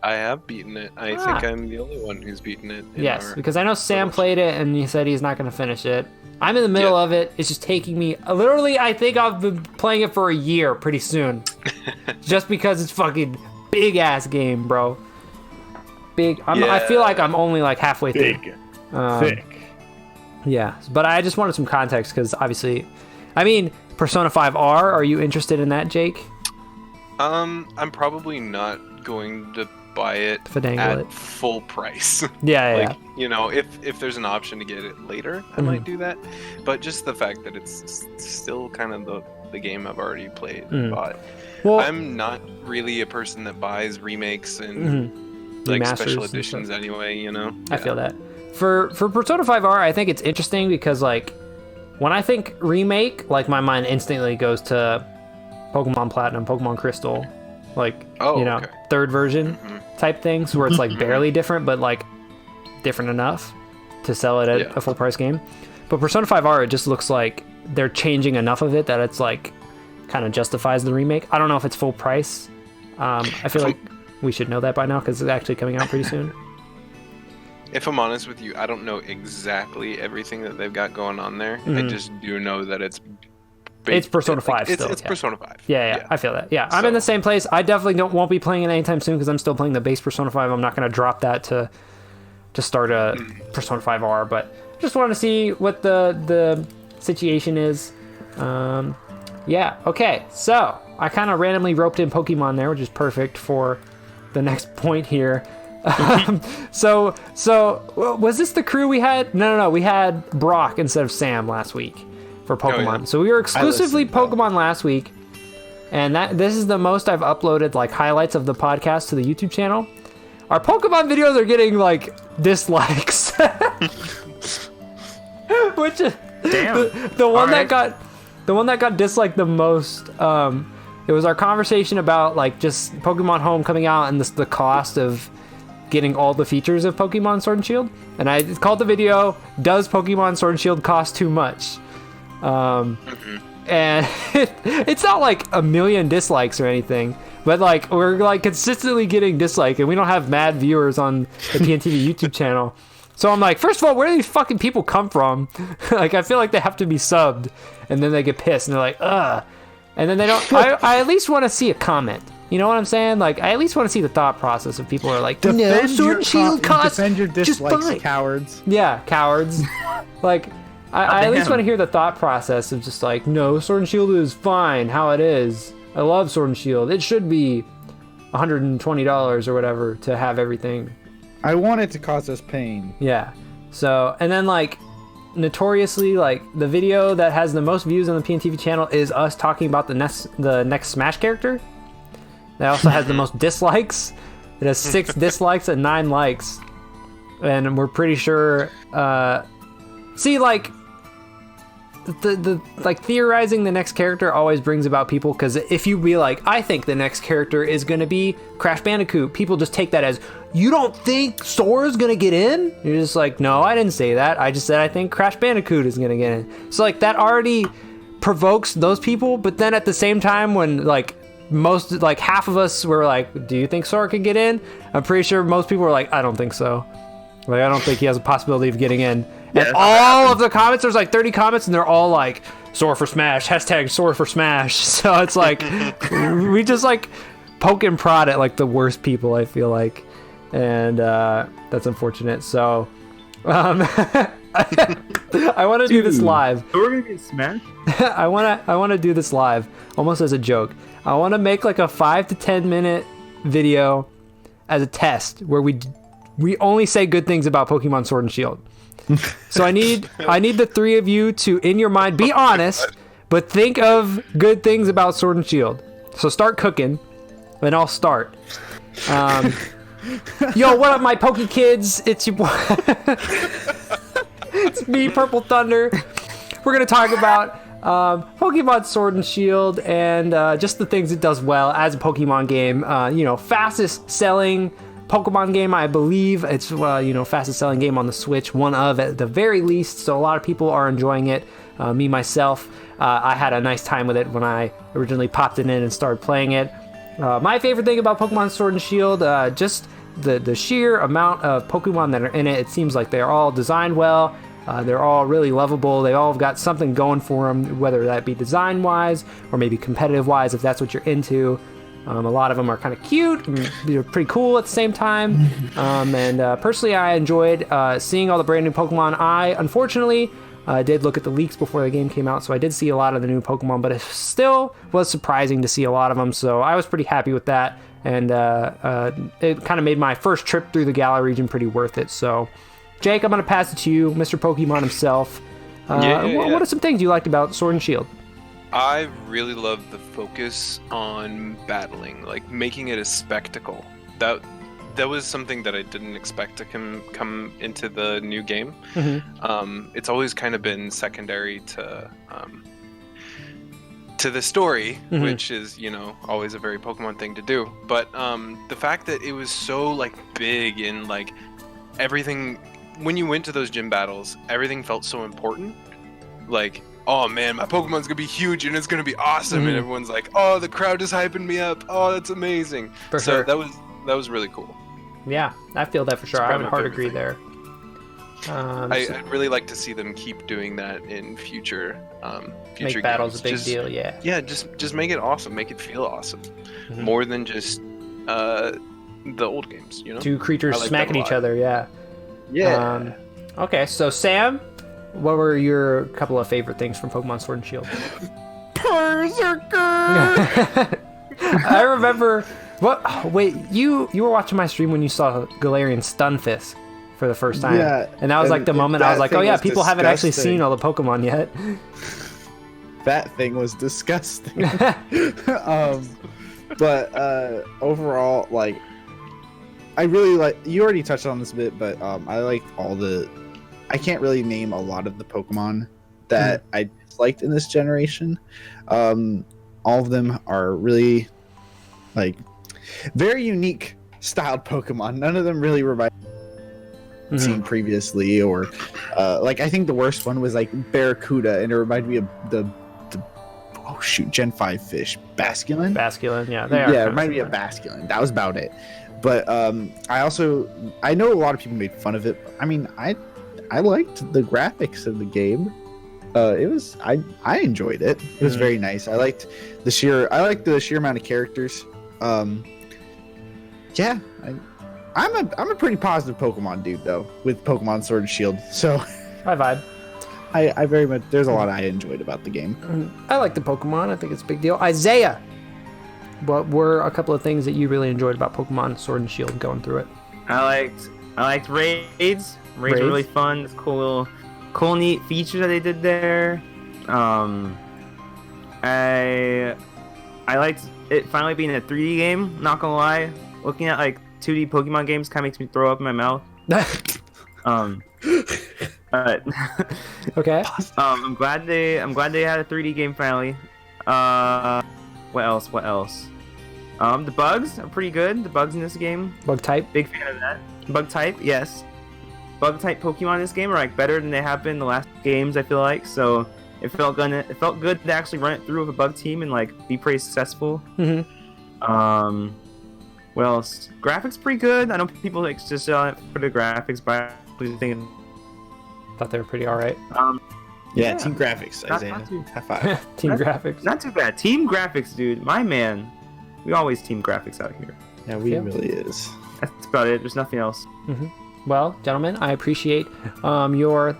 I have beaten it. I think I'm the only one who's beaten it. Yes, because I know Sam played it and he said he's not going to finish it. I'm in the middle of it. It's just taking me literally. I think I've been playing it for a year pretty soon, just because it's fucking big ass game, bro. Big. I feel like I'm only like halfway through. Thick. Yeah, but I just wanted some context because obviously, I mean, Persona 5R. Are you interested in that, Jake? I'm probably not going to buy it Finagle full price. Yeah, like, you know, if there's an option to get it later, I might do that. But just the fact that it's still kind of the game I've already played and bought. Well, I'm not really a person that buys remakes and like special editions anyway, you know? I feel that. For Persona 5R, I think it's interesting because like when I think remake, like my mind instantly goes to Pokemon Platinum, Pokemon Crystal, like third version type things where it's like barely different, but like different enough to sell it at a full price game. But Persona 5R, it just looks like they're changing enough of it that it's like kind of justifies the remake. I don't know if it's full price. I feel like we should know that by now because it's actually coming out pretty soon. If I'm honest with you, I don't know exactly everything that they've got going on there. I just do know that it's Persona 5 still. It's Persona 5. Yeah, I feel that. Yeah, I'm in the same place. I definitely won't be playing it anytime soon because I'm still playing the base Persona 5. I'm not going to drop that to start a Persona 5R, but just want to see what the situation is. Yeah, okay. So, I kind of randomly roped in Pokemon there, which is perfect for the next point here. So was this the crew we had? No. We had Brock instead of Sam last week for Pokemon. Oh, yeah. So we were exclusively Pokemon last week, and this is the most I've uploaded like highlights of the podcast to the YouTube channel. Our Pokemon videos are getting like dislikes, which damn the one that got disliked the most. It was our conversation about like just Pokemon Home coming out and the cost of getting all the features of Pokemon Sword and Shield, and I called the video, "Does Pokemon Sword and Shield cost too much?" And it's not like a million dislikes or anything, but like we're like consistently getting disliked, and we don't have mad viewers on the PNTV YouTube channel. So I'm like, first of all, where do these fucking people come from? Like, I feel like they have to be subbed, and then they get pissed, and they're like, ugh. And then they don't. I at least want to see a comment. You know what I'm saying? Like, I at least want to see the thought process of people who are like, no, Sword and Shield costs defend your dislikes, just fine. Cowards. Yeah, cowards. Like, I at least want to hear the thought process of just like, no, Sword and Shield is fine how it is. I love Sword and Shield. It should be $120 or whatever to have everything. I want it to cause us pain. Yeah. So, and then like, notoriously, like the video that has the most views on the PNTV channel is us talking about the next Smash character. That also has the most dislikes. It has 6 dislikes and 9 likes, and we're pretty sure. See, like the like theorizing the next character always brings about people, because if you be like, I think the next character is gonna be Crash Bandicoot, people just take that as, you don't think Sora's gonna get in? You're just like, no, I didn't say that. I just said I think Crash Bandicoot is gonna get in. So like that already provokes those people, but then at the same time, when like half of us were like, do you think Sora could get in? I'm pretty sure most people were like, I don't think so. Like, I don't think he has a possibility of getting in. And all of the comments, there's like 30 comments, and they're all like, Sora for Smash, hashtag Sora for Smash. So it's like, we just like poke and prod at like the worst people, I feel like. And that's unfortunate. So I want to do this live. We're gonna get smashed. I want to do this live, almost as a joke. I want to make like a 5 to 10 minute video as a test where we only say good things about Pokemon Sword and Shield. So I need the 3 of you to, in your mind, be honest, but think of good things about Sword and Shield. So start cooking, and I'll start. Yo, what up, my Poke Kids? It's your boy. It's me, Purple Thunder. We're going to talk about Pokemon Sword and Shield and just the things it does well as a Pokemon game. Fastest selling Pokemon game, I believe. It's, fastest selling game on the Switch, one of at the very least. So a lot of people are enjoying it. Me, myself, I had a nice time with it when I originally popped it in and started playing it. My favorite thing about Pokemon Sword and Shield, just the sheer amount of Pokemon that are in it. It seems like they're all designed well. They're all really lovable. They all have got something going for them, whether that be design-wise or maybe competitive-wise, if that's what you're into. A lot of them are kind of cute. They're pretty cool at the same time. Personally, I enjoyed seeing all the brand new Pokemon. I, unfortunately, did look at the leaks before the game came out, so I did see a lot of the new Pokemon, but it still was surprising to see a lot of them, so I was pretty happy with that, and it kind of made my first trip through the Galar region pretty worth it. So, Jake, I'm going to pass it to you, Mr. Pokemon himself. What are some things you liked about Sword and Shield? I really love the focus on battling, like making it a spectacle. That was something that I didn't expect to come into the new game. Mm-hmm. It's always kind of been secondary to the story, mm-hmm. which is, always a very Pokemon thing to do. But the fact that it was so like big and like everything, when you went to those gym battles, everything felt so important. Like, oh man, my Pokemon's gonna be huge and it's gonna be awesome, mm-hmm. and everyone's like, oh, the crowd is hyping me up. Oh, that's amazing. For sure. That was really cool. Yeah, I feel that for sure. I would hard agree there. I'd really like to see them keep doing that in future make games. Battles a big deal, yeah. Yeah, just make it awesome, make it feel awesome, mm-hmm. more than just the old games. Two creatures like smacking each other, yeah. Yeah. Okay, so Sam, what were your couple of favorite things from Pokemon Sword and Shield? Berserker! I remember. What? Oh, wait, you were watching my stream when you saw Galarian Stunfisk for the first time. Yeah. And that was like the moment I was like, oh yeah, people haven't actually seen all the Pokemon yet. That thing was disgusting. But overall, like, I really like, you already touched on this a bit, but I liked I can't really name a lot of the Pokemon that I disliked in this generation. All of them are really, like, very unique styled Pokemon. None of them really remind me seen previously, or like I think the worst one was like Barracuda, and it reminded me of the Gen 5 fish, Basculin. Yeah, they are. Yeah, it reminded me of Basculin. That was about it. But I know a lot of people made fun of it. But, I mean, I liked the graphics of the game. I enjoyed it. It was very nice. I liked the sheer amount of characters. Yeah, I'm a pretty positive Pokemon dude though, with Pokemon Sword and Shield. So I vibe. I very much, there's a lot I enjoyed about the game. I like the Pokemon. I think it's a big deal. Isaiah, what were a couple of things that you really enjoyed about Pokemon Sword and Shield going through it? I liked raids. Raids were really fun. It's cool neat feature that they did there. I liked it finally being a 3D game, not gonna lie. Looking at like 2D Pokemon games kind of makes me throw up in my mouth. But okay. I'm glad they had a 3D game finally. What else? The bugs are pretty good. The bugs in this game. Bug type. Big fan of that. Bug type, yes. Bug type Pokemon in this game are like better than they have been in the last games, I feel like. So it felt good to actually run it through with a bug team and like be pretty successful. Mm-hmm. What else? Graphics pretty good. I know people like just sell it for the graphics, but I was thinking. Thought they were pretty alright. Yeah, team graphics. Isaiah. High five. Team graphics. Not too bad. Team graphics, dude. My man. We always team graphics out here. Yeah, we really is. That's about it. There's nothing else. Mm-hmm. Well, gentlemen, I appreciate your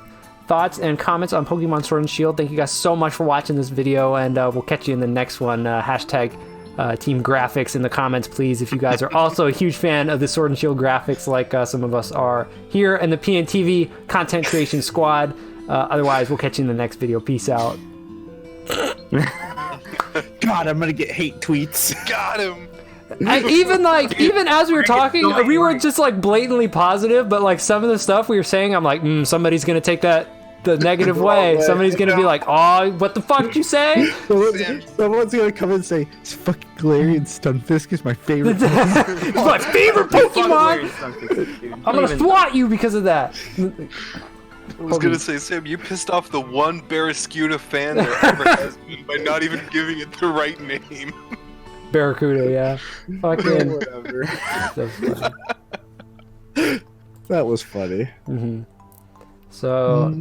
thoughts and comments on Pokemon Sword and Shield. Thank you guys so much for watching this video, and we'll catch you in the next one. Hashtag Team Graphics in the comments, please, if you guys are also a huge fan of the Sword and Shield graphics like some of us are here in the PNTV Content Creation Squad. Otherwise, we'll catch you in the next video. Peace out. God, I'm gonna get hate tweets. Got him. even as we were talking, we were just like blatantly positive, but like some of the stuff we were saying, I'm like, somebody's gonna take that the negative way. Somebody's gonna be like, oh, what the fuck did you say? Someone's gonna come and say, it's fucking Galarian Stunfisk is my favorite. It's my favorite Pokemon. I'm gonna swat you because of that. I was gonna say, Sam, you pissed off the one Barraskewda fan there ever has been by not even giving it the right name. Barracuda, yeah. Fucking Whatever. so funny. That was funny. Mm-hmm. So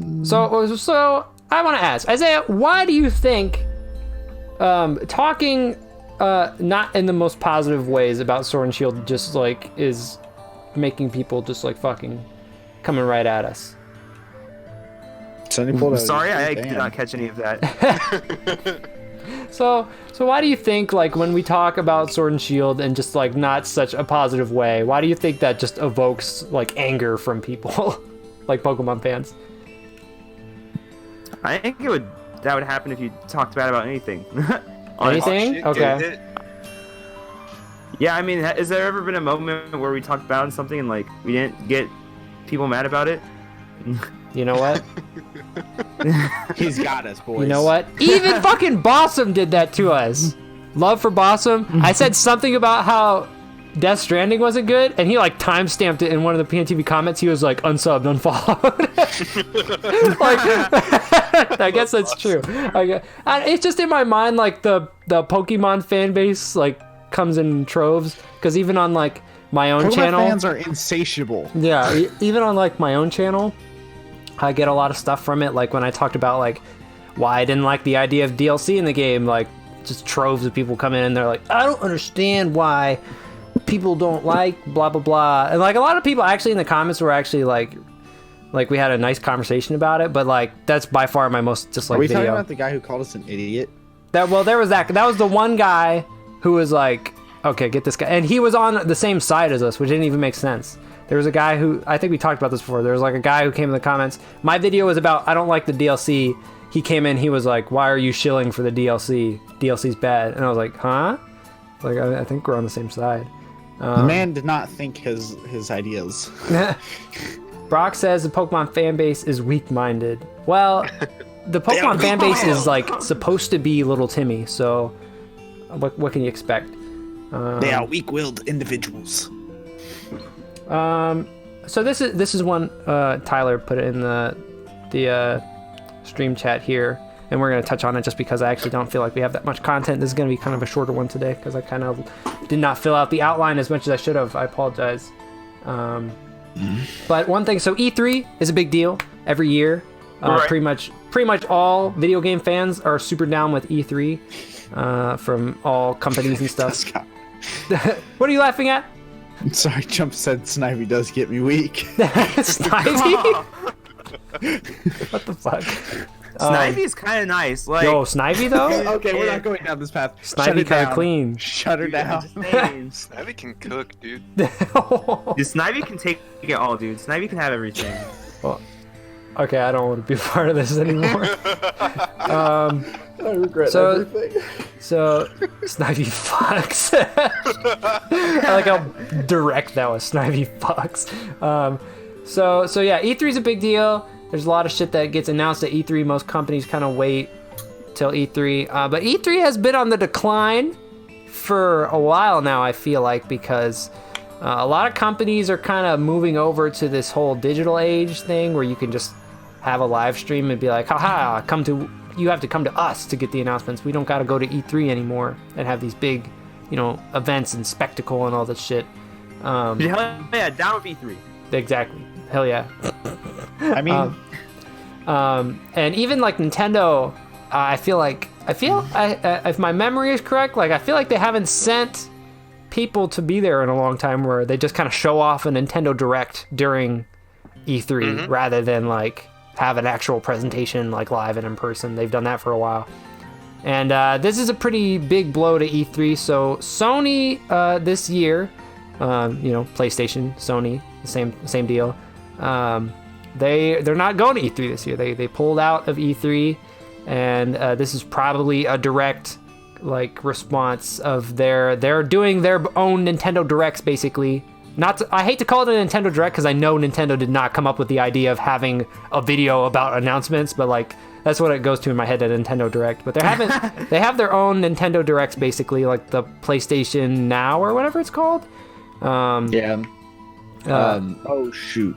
I want to ask Isaiah, why do you think talking not in the most positive ways about Sword and Shield just like is making people just like fucking coming right at us? Sorry, I did not catch any of that. So why do you think like when we talk about Sword and Shield in just like not such a positive way, why do you think that just evokes like anger from people? Like Pokemon fans. I think that would happen if you talked bad about anything. Anything? Okay. Yeah, I mean, has there ever been a moment where we talked bad on something and like we didn't get people mad about it? You know what? He's got us, boys. You know what? Even fucking Bossum did that to us. Love for Bossum. I said something about how Death Stranding wasn't good, and he like timestamped it in one of the PNTV comments. He was like, unsubbed, unfollowed. Like, I guess that's true. It's just in my mind, like the Pokemon fan base like comes in troves, because even on like my own channel, fans are insatiable. Yeah, even on like my own channel, I get a lot of stuff from it. Like when I talked about like why I didn't like the idea of DLC in the game, like just troves of people come in and they're like, I don't understand why people don't like blah blah blah. And like a lot of people actually in the comments were actually like we had a nice conversation about it, but like that's by far my most disliked video. Are we talking about the guy who called us an idiot? There was that was the one guy who was like, okay, get this guy, and he was on the same side as us, which didn't even make sense. There was a guy who, I think we talked about this before, there was like a guy who came in the comments, my video was about I don't like the DLC. He came in, he was like, why are you shilling for the DLC? DLC's bad. And I was like, huh? Like, I think we're on the same side. The man did not think his ideas. Brock says the Pokemon fan base is weak-minded. Well, the Pokemon fan base is like supposed to be little Timmy, so what can you expect? They are weak-willed individuals. So this is one Tyler put it in the stream chat here, and we're going to touch on it just because I actually don't feel like we have that much content. This is going to be kind of a shorter one today because I kind of did not fill out the outline as much as I should have. I apologize. But one thing, so E3 is a big deal every year. Right. Pretty much all video game fans are super down with E3 from all companies and stuff. What are you laughing at? I'm sorry, Jump said Snivy does get me weak. Snivy? What the fuck? Snivy is kind of nice. Like, yo, Snivy though? Okay, we're not going down this path. Snivy kind of clean. Shut her down. Snivy can cook, dude. Dude, Snivy can take it all, dude. Snivy can have everything. Well, okay, I don't want to be a part of this anymore. I regret everything. So, Snivy fucks. I like how direct that was. Snivy fucks. So yeah, E3 is a big deal. There's a lot of shit that gets announced at E3. Most companies kind of wait till E3. But E3 has been on the decline for a while now, I feel like, because a lot of companies are kind of moving over to this whole digital age thing where you can just have a live stream and be like, haha, you have to come to us to get the announcements. We don't got to go to E3 anymore and have these big, events and spectacle and all this shit. Hell yeah, down with E3. Exactly. Hell yeah. I mean, and even like Nintendo, I feel if my memory is correct, like I feel like they haven't sent people to be there in a long time, where they just kind of show off a Nintendo Direct during E3 rather than like have an actual presentation like live and in person. They've done that for a while, and this is a pretty big blow to E3. So Sony this year, PlayStation, Sony, the same deal. They're not going to E3 this year. They pulled out of E3, and this is probably a direct like response of they're doing their own Nintendo Directs basically. I hate to call it a Nintendo Direct because I know Nintendo did not come up with the idea of having a video about announcements, but like that's what it goes to in my head, a Nintendo Direct. But they have their own Nintendo Directs basically, like the PlayStation Now or whatever it's called. Oh shoot.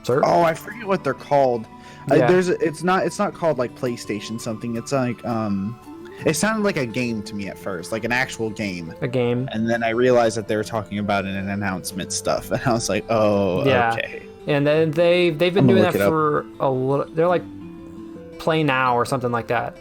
Sir? Oh, I forget what they're called. Yeah. It's not called like PlayStation something. It's like it sounded like a game to me at first, like an actual game. A game. And then I realized that they were talking about an announcement stuff, and I was like, oh, yeah. Okay. And then they've been doing that look it up. for a little. They're like Play Now or something like that.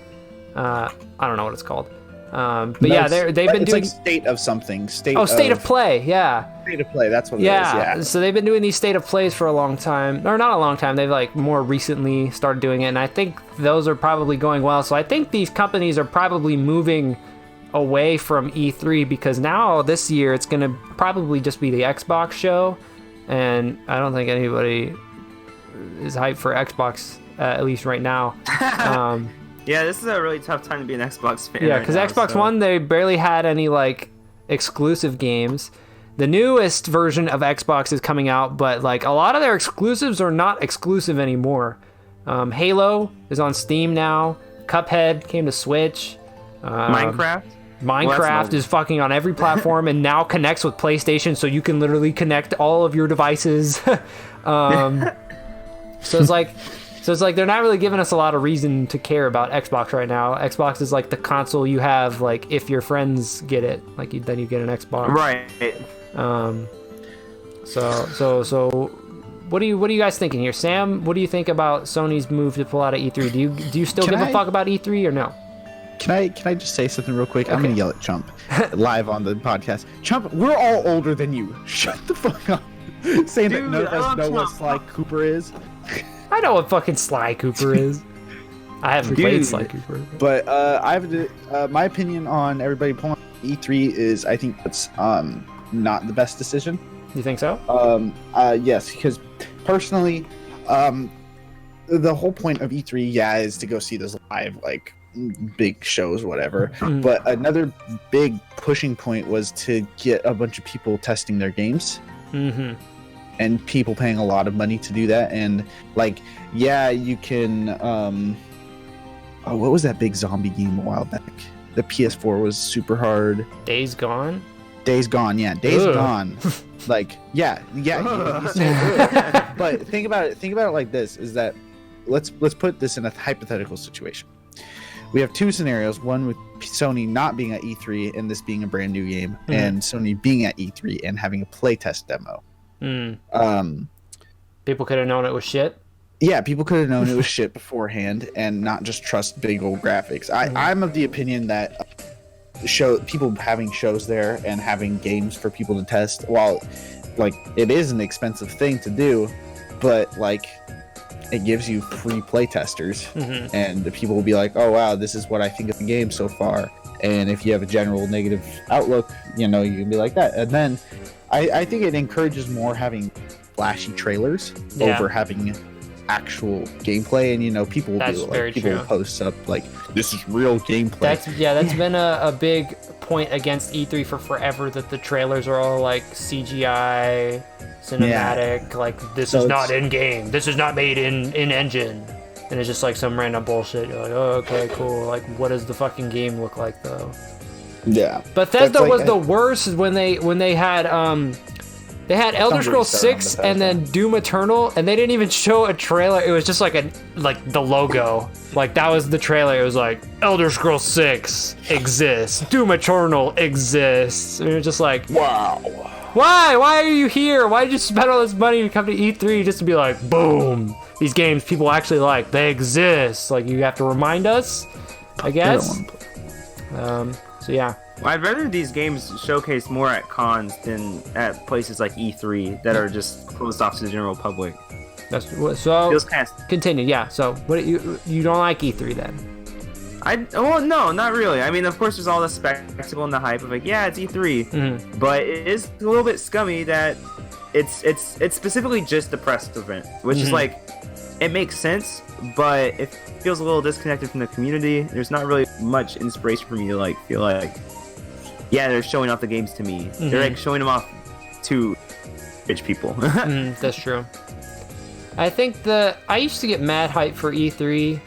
I don't know what it's called. But yeah, they've been doing like State of something. State of Play. Yeah. State of Play. That's what it is. Yeah. So they've been doing these State of Plays for a long time, or not a long time. They've like more recently started doing it, and I think those are probably going well. So I think these companies are probably moving away from E3 because now this year it's going to probably just be the Xbox show, and I don't think anybody is hyped for Xbox at least right now. Yeah, this is a really tough time to be an Xbox fan. Yeah, because Xbox One, they barely had any like exclusive games. The newest version of Xbox is coming out, but like a lot of their exclusives are not exclusive anymore. Halo is on Steam now. Cuphead came to Switch. Minecraft is fucking on every platform and now connects with PlayStation, so you can literally connect all of your devices. So it's like they're not really giving us a lot of reason to care about Xbox right now. Xbox is like the console you have, like if your friends get it, like then you get an Xbox. Right. So what are you guys thinking here, Sam? What do you think about Sony's move to pull out of E3? Do you still give a fuck about E3 or no? Can I just say something real quick? Okay. I'm gonna yell at Chump live on the podcast. Chump, we're all older than you. Shut the fuck up. Saying that none of us know what Sly Cooper is. I know what fucking Sly Cooper is. I haven't played Sly Cooper. But my opinion on everybody pulling E3 is I think that's not the best decision. You think so? Yes, because personally, the whole point of E3, is to go see those live like big shows, whatever. But another big pushing point was to get a bunch of people testing their games. Mm-hmm. And people paying a lot of money to do that, and like, you can. What was that big zombie game a while back? The PS4 was super hard. Days Gone. Days Gone, yeah. Days Gone. Like, yeah. You say, but think about it like this: is that let's put this in a hypothetical situation. We have two scenarios: one with Sony not being at E3 and this being a brand new game, and Sony being at E3 and having a playtest demo. People could have known it was shit. Yeah, people could have known it was shit beforehand and not just trust big old graphics. I'm of the opinion that people having shows there and having games for people to test, while like it is an expensive thing to do, but like it gives you free play testers, and the people will be like, oh wow, this is what I think of the game so far. And if you have a general negative outlook, you can be like that. And then I think it encourages more having flashy trailers over having actual gameplay, and people will do like people will post up like this is real gameplay. That's been a big point against E3 for forever, that the trailers are all like CGI, cinematic, like this is not in game, this is not made in engine, and it's just like some random bullshit. You're like, oh okay, cool. Like what does the fucking game look like though? Yeah. Bethesda was the worst when they had Elder Scrolls 6 and then Doom Eternal, and they didn't even show a trailer. It was just like the logo. Like that was the trailer. It was like Elder Scrolls 6 exists, Doom Eternal exists. And it was just like, wow. Why are you here? Why did you spend all this money to come to E3 just to be like, boom, these games people actually like, they exist. Like you have to remind us, I guess. So yeah. Well, I'd rather these games showcase more at cons than at places like E3 that are just closed off to the general public. So continue. Yeah. So what you don't like E3 then? No, not really. I mean, of course, there's all the spectacle and the hype of like, yeah, it's E3, but it is a little bit scummy that it's specifically just the press event, which is like it makes sense, but it feels a little disconnected from the community. There's not really much inspiration for me to like feel like, yeah, they're showing off the games to me. They're like showing them off to rich people. That's true. I think I used to get mad hype for E3.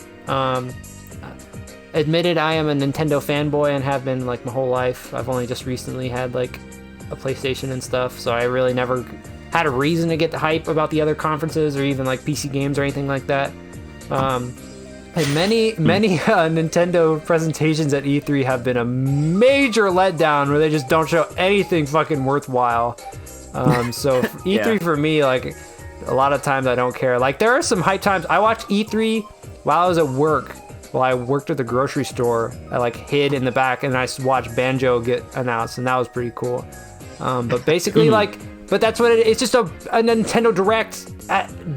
Admitted I am a Nintendo fanboy and have been like my whole life. I've only just recently had like a PlayStation and stuff, so I really never had a reason to get the hype about the other conferences or even like PC games or anything like that. And many Nintendo presentations at E3 have been a major letdown where they just don't show anything fucking worthwhile. So E3 for me, like a lot of times I don't care. Like there are some hype times. I watched E3 while I was at work. While I worked at the grocery store, I like hid in the back and I watched Banjo get announced, and that was pretty cool. But basically, but that's what it's just a Nintendo Direct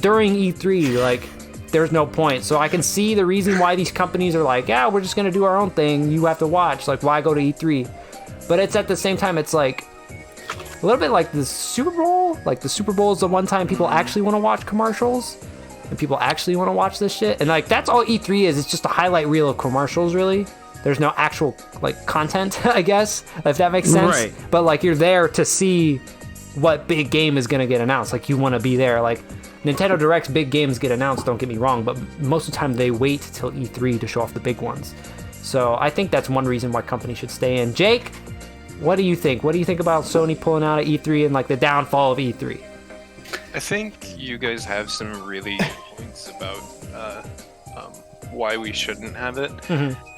during E3. Like, there's no point. So I can see the reason why these companies are like, yeah, we're just gonna do our own thing. You have to watch. Like, why go to E3? But it's at the same time, it's like a little bit like the Super Bowl. Like the Super Bowl is the one time people actually want to watch commercials. And people actually want to watch this shit. And like that's all E3 is. It's just a highlight reel of commercials, really. There's no actual like content, I guess, if that makes sense. Right. But like you're there to see what big game is gonna get announced. Like you want to be there. Like Nintendo Direct's big games get announced, don't get me wrong, but most of the time they wait till E3 to show off the big ones. So I think that's one reason why companies should stay in. Jake, what do you think? What do you think about Sony pulling out of E3 and like the downfall of E3? I think you guys have some really good points about why we shouldn't have it.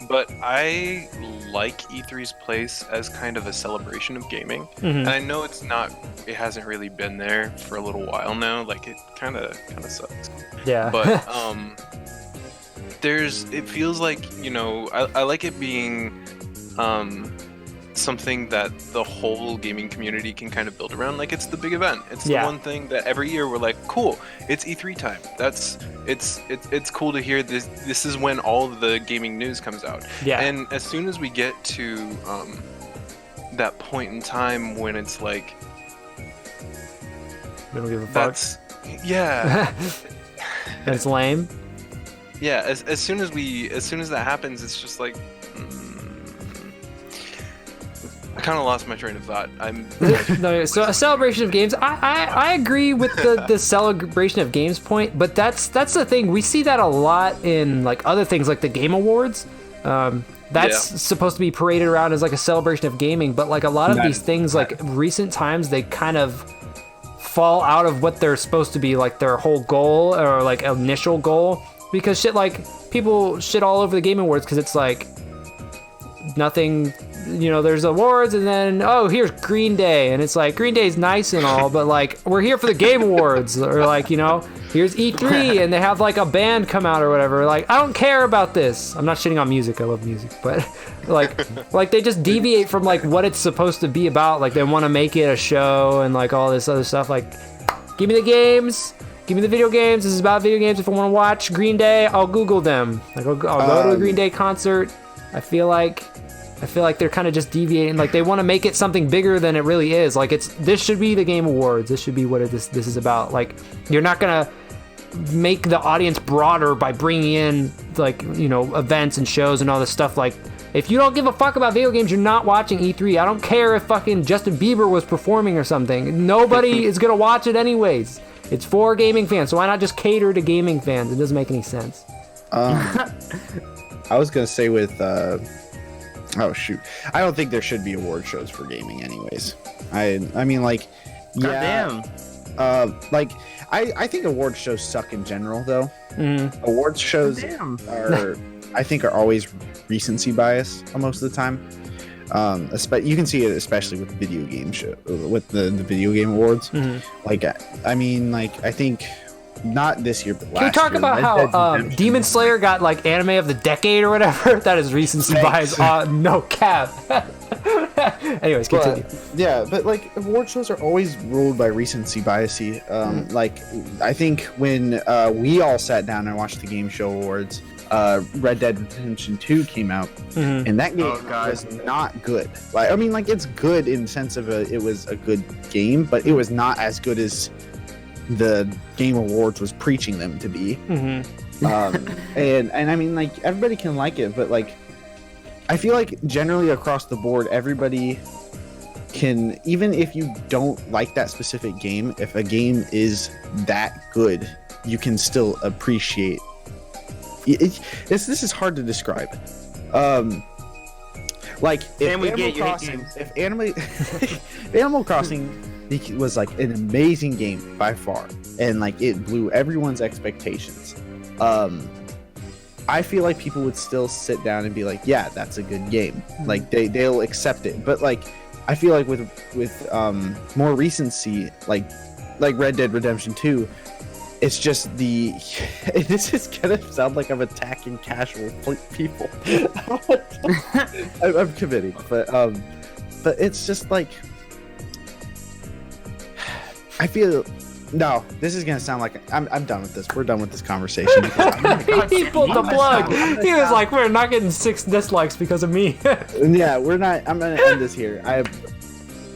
But I like E3's place as kind of a celebration of gaming. And I know it hasn't really been there for a little while now. Like it kind of sucks. Yeah. But it feels like, I like it being something that the whole gaming community can kind of build around. Like it's the big event. It's the one thing that every year we're like, cool, it's E3 time. It's cool to hear this. This is when all of the gaming news comes out. Yeah. And as soon as we get to that point in time when it's like, we don't give a fuck. Yeah. That's lame. Yeah. As soon as that happens, it's just like. I kind of lost my train of thought. No, so a celebration of games. I agree with the celebration of games point, but that's the thing. We see that a lot in like other things, like the Game Awards. That's supposed to be paraded around as like a celebration of gaming, but like a lot of these things, like recent times, they kind of fall out of what they're supposed to be, like their whole goal or like initial goal, because people shit all over the Game Awards because it's like nothing. There's awards and then, here's Green Day. And it's like, Green Day's nice and all, but like, we're here for the Game Awards. Or like, here's E3 and they have like a band come out or whatever. Like, I don't care about this. I'm not shitting on music. I love music. But like they just deviate from like what it's supposed to be about. Like they want to make it a show and like all this other stuff. Like, give me the games. Give me the video games. This is about video games. If I want to watch Green Day, I'll Google them. Like I'll go to a Green Day concert. I feel like they're kind of just deviating. Like they want to make it something bigger than it really is. Like this should be the Game Awards. This should be what this is about. Like you're not gonna make the audience broader by bringing in like events and shows and all this stuff. Like if you don't give a fuck about video games, you're not watching E3. I don't care if fucking Justin Bieber was performing or something. Nobody is gonna watch it anyways. It's for gaming fans. So why not just cater to gaming fans? It doesn't make any sense. I was gonna say with. Oh shoot! I don't think there should be award shows for gaming, anyways. I mean, like, yeah. Like, I think award shows suck in general, though. Awards shows I think, are always recency bias most of the time. You can see it especially with video game with the video game awards. Like, I mean, like, I think. Not this year, but last year. Can we talk about how Demon Slayer got like anime of the decade or whatever? That is recency bias. No cap. Anyways, continue. But like award shows are always ruled by recency bias. Like I think when we all sat down and watched the Game Show Awards, Red Dead Redemption 2 came out, and that game was not good. Like I mean, like it's good in the sense of it was a good game, but it was not as good as the Game Awards was preaching them to be. And I mean, like, everybody can like it, but like, I feel like generally across the board, everybody can, even if you don't like that specific game, if a game is that good, you can still appreciate it. This is hard to describe. Like if Animal Crossing was like an amazing game by far, and like it blew everyone's expectations, I feel like people would still sit down and be like, yeah, that's a good game. Like they'll accept it. But like I feel like with more recency, like Red Dead Redemption 2, it's just this is gonna sound like I'm attacking casual people. I'm committing, but it's just like, I feel, no, this is gonna sound like I'm done with this. We're done with this conversation. He pulled the plug. He was like, "We're not getting 6 dislikes because of me." Yeah, we're not. I'm gonna end this here.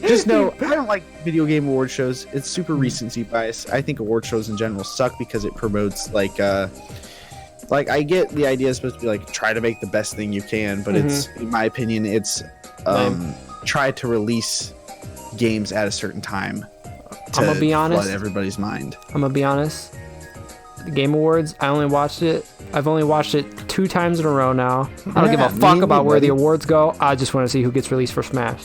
Just know, I don't like video game award shows. It's super recency bias. I think award shows in general suck because it promotes like I get the idea is supposed to be like try to make the best thing you can, but it's, in my opinion, it's try to release games at a certain time to I'm gonna be honest. flood everybody's mind. I'm gonna be honest. The Game Awards, I've only watched it 2 times in a row now. I don't give a fuck about where the awards go. I just want to see who gets released for Smash.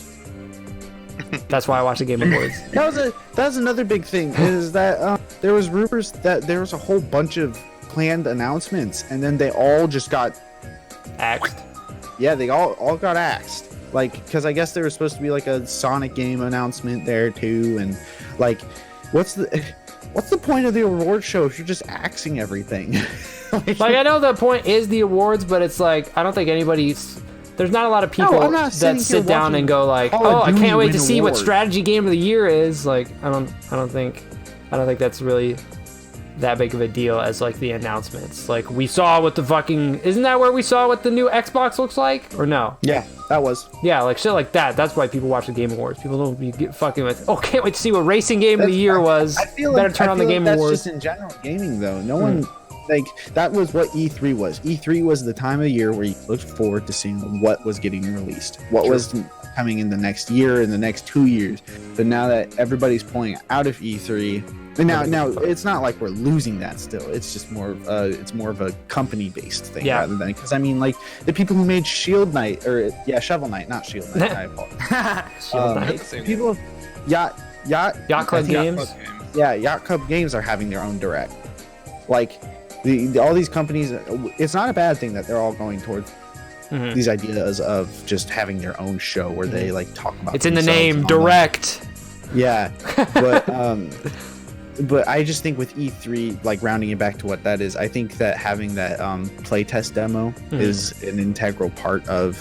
That's why I watch the Game Awards. That was another big thing, is that there was rumors that there was a whole bunch of planned announcements, and then they all just got Axed. Yeah, they all got axed. Like, because I guess there was supposed to be like a Sonic game announcement there too, and like, what's the point of the award show if you're just axing everything? Like, I know the point is the awards, but it's like, I don't think there's not a lot of people that sit down and go like, "Oh, I can't wait to see what strategy game of the year is." Like, I don't think that's really that big of a deal as like the announcements. Like, we saw what the fucking, isn't that where we saw what the new Xbox looks like, or no? Yeah, that was. Yeah, like shit like that. That's why people watch the Game Awards. People don't be fucking with, oh, can't wait to see what racing game of the year was. I feel better turn on the Game Awards. That's just in general gaming though. No one. Like, that was what E3 was. E3 was the time of year where you looked forward to seeing what was getting released, what was coming in the next year, in the next 2 years. But now that everybody's pulling out of E3, and now it's not like we're losing that still. It's just more of a company-based thing rather than, because I mean, like, the people who made Shovel Knight, not Shield Knight. I apologize. Shield Knight. People, Yacht Club Games. Yeah, Yacht Club Games are having their own direct. Like, all these companies, it's not a bad thing that they're all going towards these ideas of just having their own show where they like talk about. It's in the name, direct. Yeah, but I just think with E3, like, rounding it back to what that is, I think that having that playtest demo is an integral part of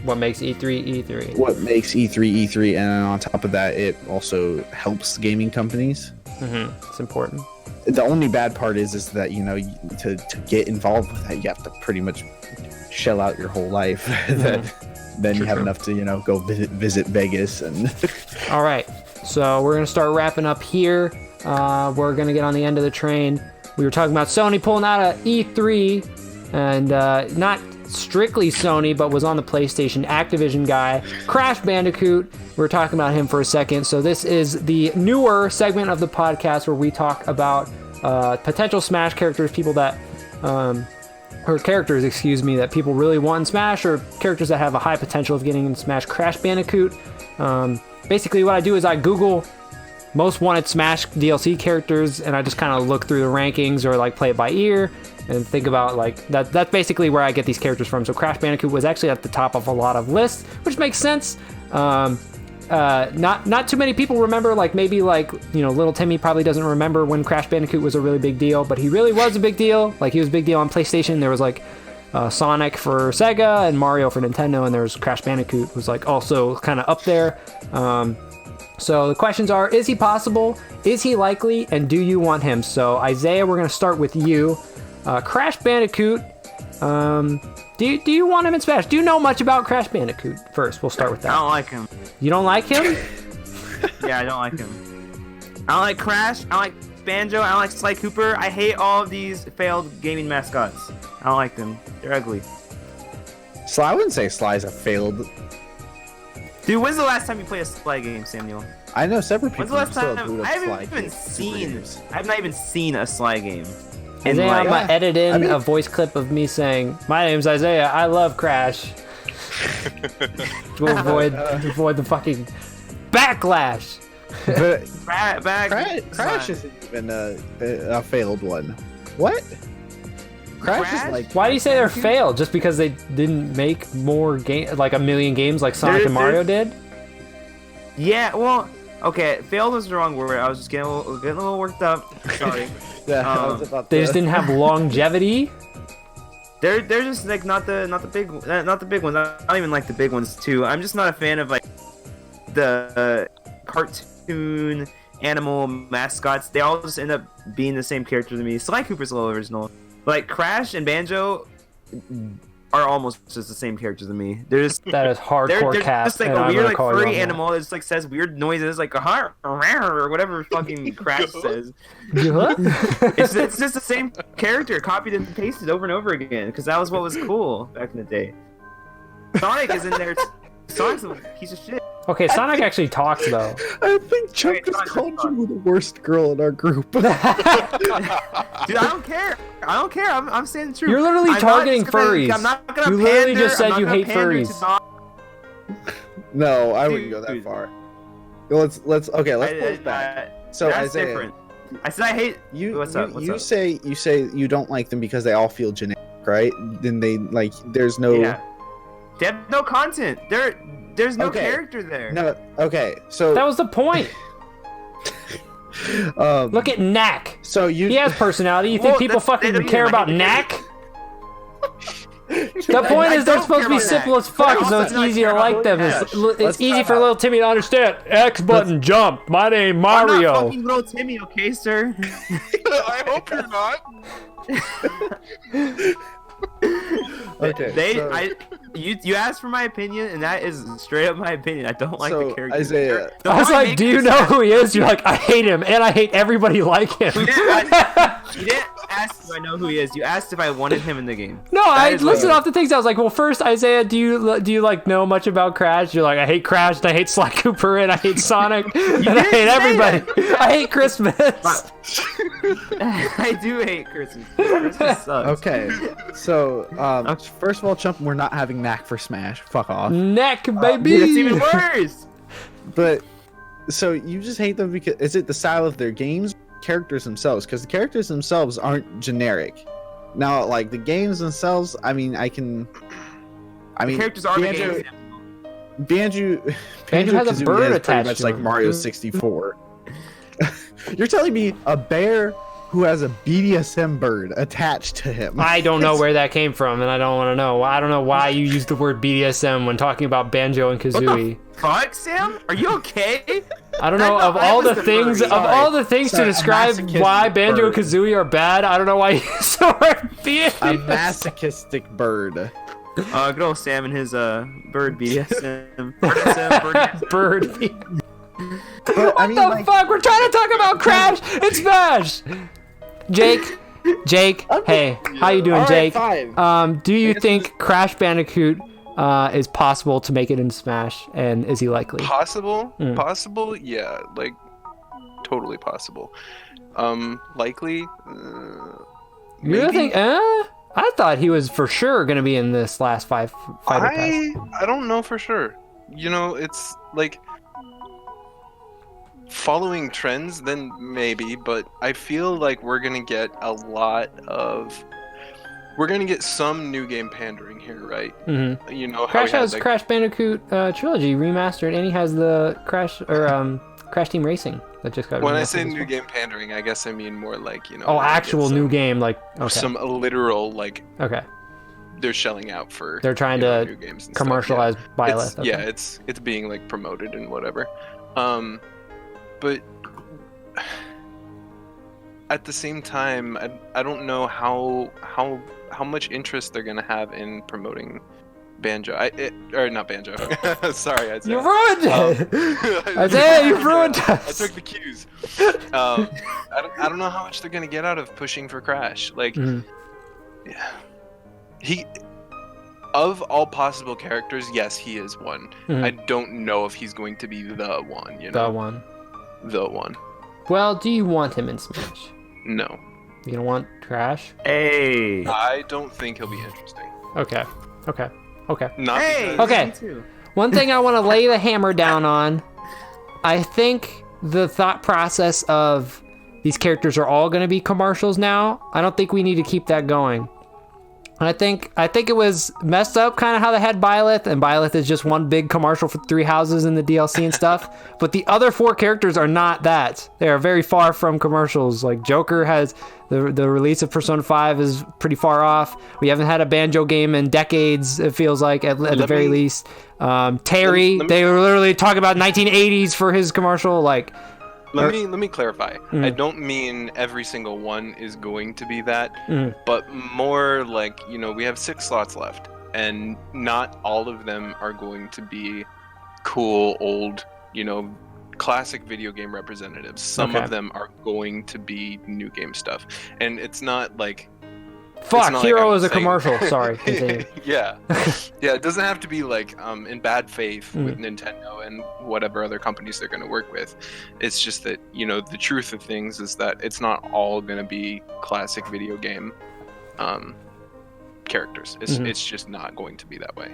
what makes E3 E3. What makes E3 E3, and on top of that, it also helps gaming companies. It's important. The only bad part is that, you know, to get involved with that, you have to pretty much shell out your whole life. Then you have enough to, you know, go visit Vegas and. All right, so we're gonna start wrapping up here. We're gonna get on the end of the train. We were talking about Sony pulling out of E3, and not strictly Sony, but was on the PlayStation Activision guy, Crash Bandicoot. We were talking about him for a second. So this is the newer segment of the podcast where we talk about potential Smash characters, people that, or characters, that people really want in Smash, or characters that have a high potential of getting in Smash. Crash Bandicoot. Basically what I do is I Google most wanted Smash DLC characters, and I just kind of look through the rankings or like play it by ear and think about like that. That's basically where I get these characters from. So Crash Bandicoot was actually at the top of a lot of lists, which makes sense. Not too many people remember, like maybe like, you know, little Timmy probably doesn't remember when Crash Bandicoot was a really big deal, but he really was a big deal. Like, he was a big deal on PlayStation. There was like Sonic for Sega and Mario for Nintendo, and there was Crash Bandicoot was like also kind of up there. So the questions are, is he possible? Is he likely? And do you want him? So Isaiah, we're going to start with you. Crash Bandicoot, do you want him in Smash? Do you know much about Crash Bandicoot? First, we'll start with that. I don't like him. You don't like him? Yeah, I don't like him. I don't like Crash. I don't like Banjo. I don't like Sly Cooper. I hate all of these failed gaming mascots. I don't like them. They're ugly. Sly, I wouldn't say Sly's a failed. Dude, when's the last time you played a Sly game, Samuel? I know several people. When's the last who still time? boot up I haven't Sly even games. seen. I have not even seen a Sly game. And Isaiah, I'm like, gonna edit in I mean- a voice clip of me saying, "My name's Isaiah. I love Crash." To avoid the fucking backlash. But back. Crash isn't even a failed one. What? Crash is like. Why do you say they're failed? Just because they didn't make more like a million games like Sonic and Mario did? Yeah, well, okay, failed was the wrong word. I was just getting a little worked up. Sorry. Yeah, I was about They to- just didn't have longevity. They're just like not the big ones. I don't even like the big ones too. I'm just not a fan of like the cartoon animal mascots. They all just end up being the same character to me. Sly Cooper's a little original. Like Crash and Banjo are almost just the same character to me. They're just That is hardcore they're cat. just like and a I'm weird gonna like call you on furry that. animal that just like says weird noises like a or whatever fucking Crash says. What? It's just the same character copied and pasted over and over again because that was what was cool back in the day. Sonic is in there. Sonic's a piece of shit. Okay, Sonic actually talks though. I think Chuck Wait, just Chuck, called Chuck. you the worst girl in our group. Dude, I don't care. I'm saying the truth. You're literally I'm not targeting just gonna- furries. I'm not gonna You literally pander- just said I'm not you gonna hate pander furries. to No, I wouldn't go that Dude. far. Let's pull this I- back. So that's Isaiah, different. I said I hate. you What's up? What's you up? say you don't like them because they all feel generic, right? Then they like there's no Yeah. They have no content. There's no Okay. character there. no. Okay, so That was the point. Look at Knack. So you He has personality. You Well, think people that's- they fucking don't care even about like Knack? The I point is they're don't supposed to care be about simple Knack. as fuck, I so also it's do not easy to care about like them. Knack. It's Let's easy time for out. little Timmy to understand. X button, jump. My name I'm not Mario. fucking little Timmy, okay, sir? I hope you're not. Okay. You asked for my opinion, and that is straight up my opinion. I don't like the character. Isaiah, The I was one like, making do you this know happen- who he is? You're like, I hate him, and I hate everybody like him. You didn't ask if I know who he is. You asked if I wanted him in the game. No, I is listed like- off the things. I was like, well, first, Isaiah, do you like know much about Crash? You're like, I hate Crash, and I hate Sly Cooper, and I hate Sonic, and I didn't hate say everybody. that. I hate Christmas. I do hate Christmas. Christmas sucks. okay. So first of all, Chump, we're not having Knack for Smash. Fuck off. Neck, baby. Dude, it's even worse. But so you just hate them because is it the style of their games, characters themselves? Because the characters themselves aren't generic. Now, like the games themselves, I mean, Characters are the Banjo, games. Banjo has a Kazooie bird is attached pretty much to like him. Mario 64. You're telling me a bear who has a BDSM bird attached to him? I don't know where that came from, and I don't want to know. I don't know why you used the word BDSM when talking about Banjo and Kazooie. Fuck, Sam? Are you okay? I don't know, I of thought I all was the the things furry. to Sorry, a describe masochistic why Banjo and bird. Kazooie are bad, I don't know why you used the word A BDSM. masochistic bird. Good old Sam and his bird BDSM. BDSM. Bird. But, I mean, The like, fuck? We're trying to talk about Crash and Smash. Jake, hey, how you doing, all right, Jake? fine. Do you guess think Crash Bandicoot is possible to make it in Smash, and is he likely? Possible? Mm. Possible? Yeah, like totally possible. Likely? You Maybe? really think? I thought he was for sure gonna be in this last fighter pass. I don't know for sure. You know, it's like following trends, then maybe, but I feel like we're gonna get some new game pandering here, right? Mm-hmm. You know, how Crash we had, has like, Crash Bandicoot trilogy remastered, and he has the Crash Team Racing that just got. when I remastered say as new well. game pandering, I guess I mean more like, you know, Oh, we're gonna get actual new some- game, like okay, some literal, like okay. they're shelling out for. They're trying you know, to new games and stuff, yeah. commercialize Byleth. It's, okay. yeah, it's being like promoted and whatever. But at the same time, I don't know how much interest they're gonna have in promoting Banjo. Or not Banjo. Sorry, Isaiah. You ruined it! Isaiah, you ruined I us! took the cues. I don't know how much they're gonna get out of pushing for Crash. Like, yeah. Of all possible characters, yes, he is one. I don't know if he's going to be the one. You know, the one. Well, do you want him in Smash? No. You gonna want Crash? Hey. I don't think he'll be interesting. Okay. Not Hey. because- Okay. Me too. One thing I want to lay the hammer down on, I think the thought process of these characters are all going to be commercials now, I don't think we need to keep that going. And I think it was messed up kind of how they had Byleth, and Byleth is just one big commercial for 3 houses in the DLC and stuff. But the other 4 characters are not that. They are very far from commercials. Like Joker has the release of Persona 5 is pretty far off. We haven't had a Banjo game in decades, it feels like, at the very least. Terry, they were literally talking about 1980s for his commercial. Like, let me clarify. I don't mean every single one is going to be that, but more like, you know, we have 6 slots left, and not all of them are going to be cool old, you know, classic video game representatives. Some of them are going to be new game stuff, and it's not like fuck, Hero is a commercial. Sorry, continue. yeah, it doesn't have to be like in bad faith with Nintendo and whatever other companies they're going to work with. It's just that, you know, the truth of things is that it's not all going to be classic video game characters. It's just not going to be that way.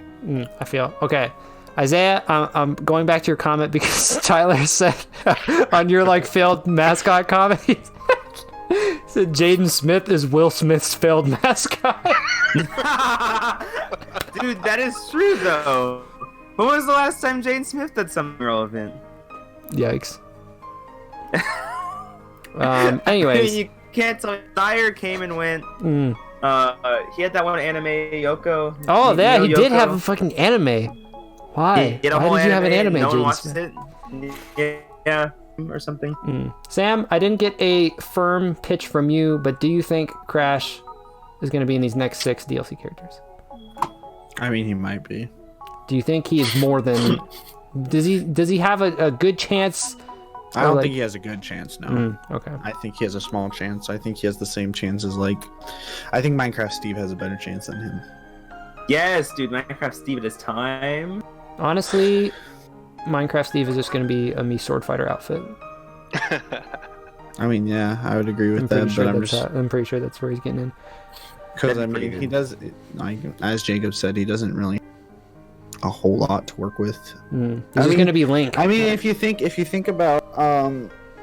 I feel okay. Isaiah, I'm going back to your comment because Tyler said on your like failed mascot comedy. Said Jaden Smith is Will Smith's failed mascot. Dude, that is true though. When was the last time Jaden Smith did something relevant? Yikes. I Anyways, mean, you can't tell. Dyer came and went. He had that one anime Yoko. oh, yeah, he did Yoko. have a fucking anime. Why? He had a Why whole did you have an anime, No one Jaden watched Smith? it. Yeah, or something. Sam, I didn't get a firm pitch from you, but do you think Crash is going to be in these next 6 DLC characters? I mean, he might be. Do you think he is more than? Does he have a good chance? I don't think he has a good chance, no. Okay. I think he has a small chance. I think he has the same chance as, like... I think Minecraft Steve has a better chance than him. Yes, dude, Minecraft Steve at his time. Honestly, Minecraft Steve is just going to be a me sword fighter outfit. I mean, yeah, I would agree with that, but I'm pretty sure that's where he's getting in. Because, I mean, he does... Like, as Jacob said, he doesn't really a whole lot to work with. He's just going to be Link. I mean, if you think about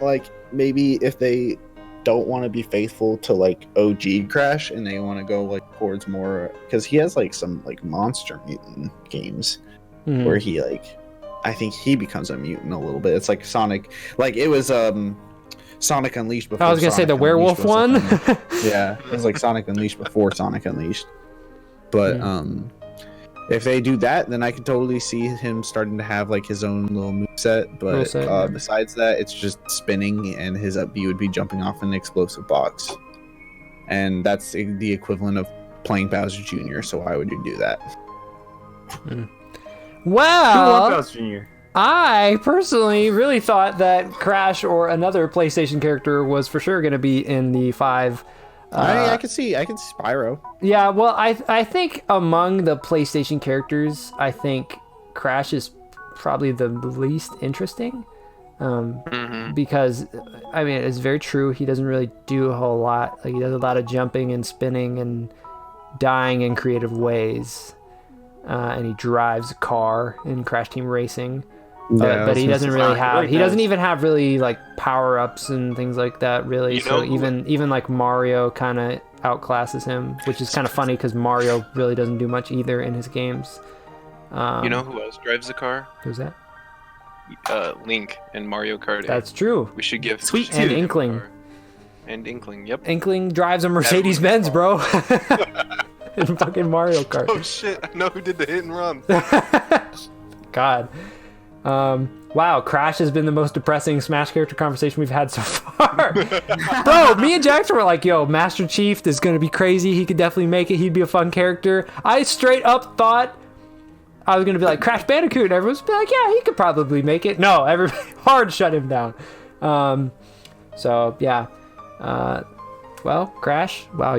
like maybe if they don't want to be faithful to like OG Crash and they want to go like towards more, because he has like some like monster mutant games where he like, I think he becomes a mutant a little bit. It's like Sonic, like it was Sonic Unleashed before. I was gonna say the Sonic werewolf Unleashed one. Yeah, it was like Sonic Unleashed before Sonic Unleashed. But if they do that, then I can totally see him starting to have like his own little moveset. But besides that, it's just spinning, and his up B would be jumping off an explosive box, and that's the equivalent of playing Bowser Jr. So why would you do that? Well, Bowser Jr. I personally really thought that Crash or another PlayStation character was for sure going to be in the 5. I could see Spyro. Yeah, well, I think among the PlayStation characters, I think Crash is probably the least interesting. Because, I mean, it's very true. He doesn't really do a whole lot. Like, he does a lot of jumping and spinning and dying in creative ways. And he drives a car in Crash Team Racing. But he doesn't really have. He doesn't even have really like power ups and things like that. Really, so even like Mario kind of outclasses him, which is kind of funny because Mario really doesn't do much either in his games. You know who else drives a car? Who's that? Link in Mario Kart 8. That's true. We should give Sweet and Inkling. And Inkling, yep. Inkling drives a Mercedes Benz, bro. In fucking Mario Kart. Oh shit! I know who did the hit and run. God. Wow, Crash has been the most depressing Smash character conversation we've had so far. Bro, me and Jackson were like, yo, Master Chief is going to be crazy. He could definitely make it. He'd be a fun character. I straight up thought I was gonna be like Crash Bandicoot, and everyone's be like, yeah, he could probably make it. No, everybody hard shut him down. So yeah. Well, Crash. Wow,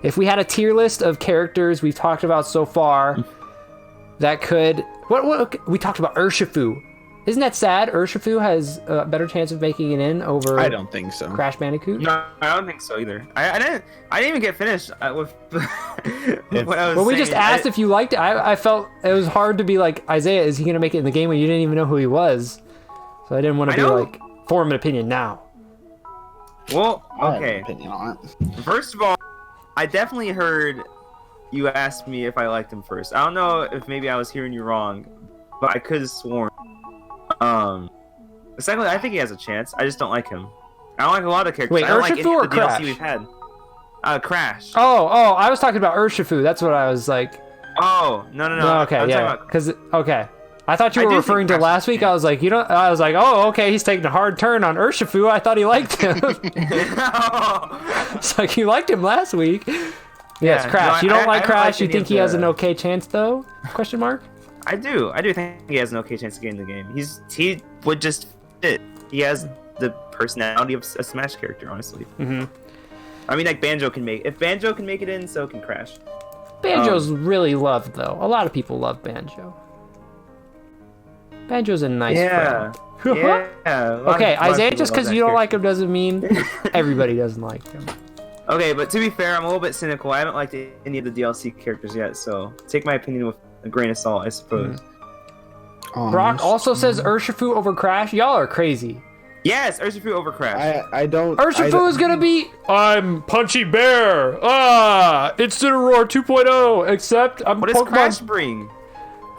if we had a tier list of characters we've talked about so far, that could. What we talked about Urshifu. Isn't that sad? Urshifu has a better chance of making it in over. I don't think so. Crash Bandicoot. No, I don't think so either. I didn't even get finished with what I was Well, we saying. just asked if you liked it. I felt it was hard to be like, Isaiah, is he gonna make it in the game when you didn't even know who he was? So I didn't want to be like form an opinion now. Well, I have an okay. opinion on it. First of all, I definitely heard you asked me if I liked him first. I don't know if maybe I was hearing you wrong, but I could have sworn. Secondly, I think he has a chance. I just don't like him. I don't like a lot of characters. Wait, I don't like Urshifu any or of the DLC Crash? we've had. Crash. Oh, I was talking about Urshifu. That's what I was like. Oh, no. Okay, I'm yeah. talking Because okay, I thought you I were do referring to think last Crash week. I was like, I was like, oh, okay, he's taking a hard turn on Urshifu. I thought he liked him. It's like you liked him last week. Yes, Crash. No, You don't I like don't Crash. You any think of he has the- an okay chance though? Question mark. I do think he has an okay chance of getting the game. He would just fit. He has the personality of a Smash character, honestly. Mm-hmm. I mean, like if Banjo can make it in, so can Crash. Banjo's really loved though. A lot of people love Banjo. Banjo's a nice friend. Yeah. A lot Okay, of- a lot of Isaiah, people just love because that you don't character. like him doesn't mean everybody doesn't like him. Okay, but to be fair, I'm a little bit cynical. I haven't liked any of the DLC characters yet, so take my opinion with a grain of salt, I suppose. Brock also says Urshifu over Crash. Y'all are crazy. Yes, Urshifu over Crash. I don't. Urshifu is gonna be. I'm Punchy Bear. Incineroar 2.0. Except I'm What does Pokemon. Crash bring?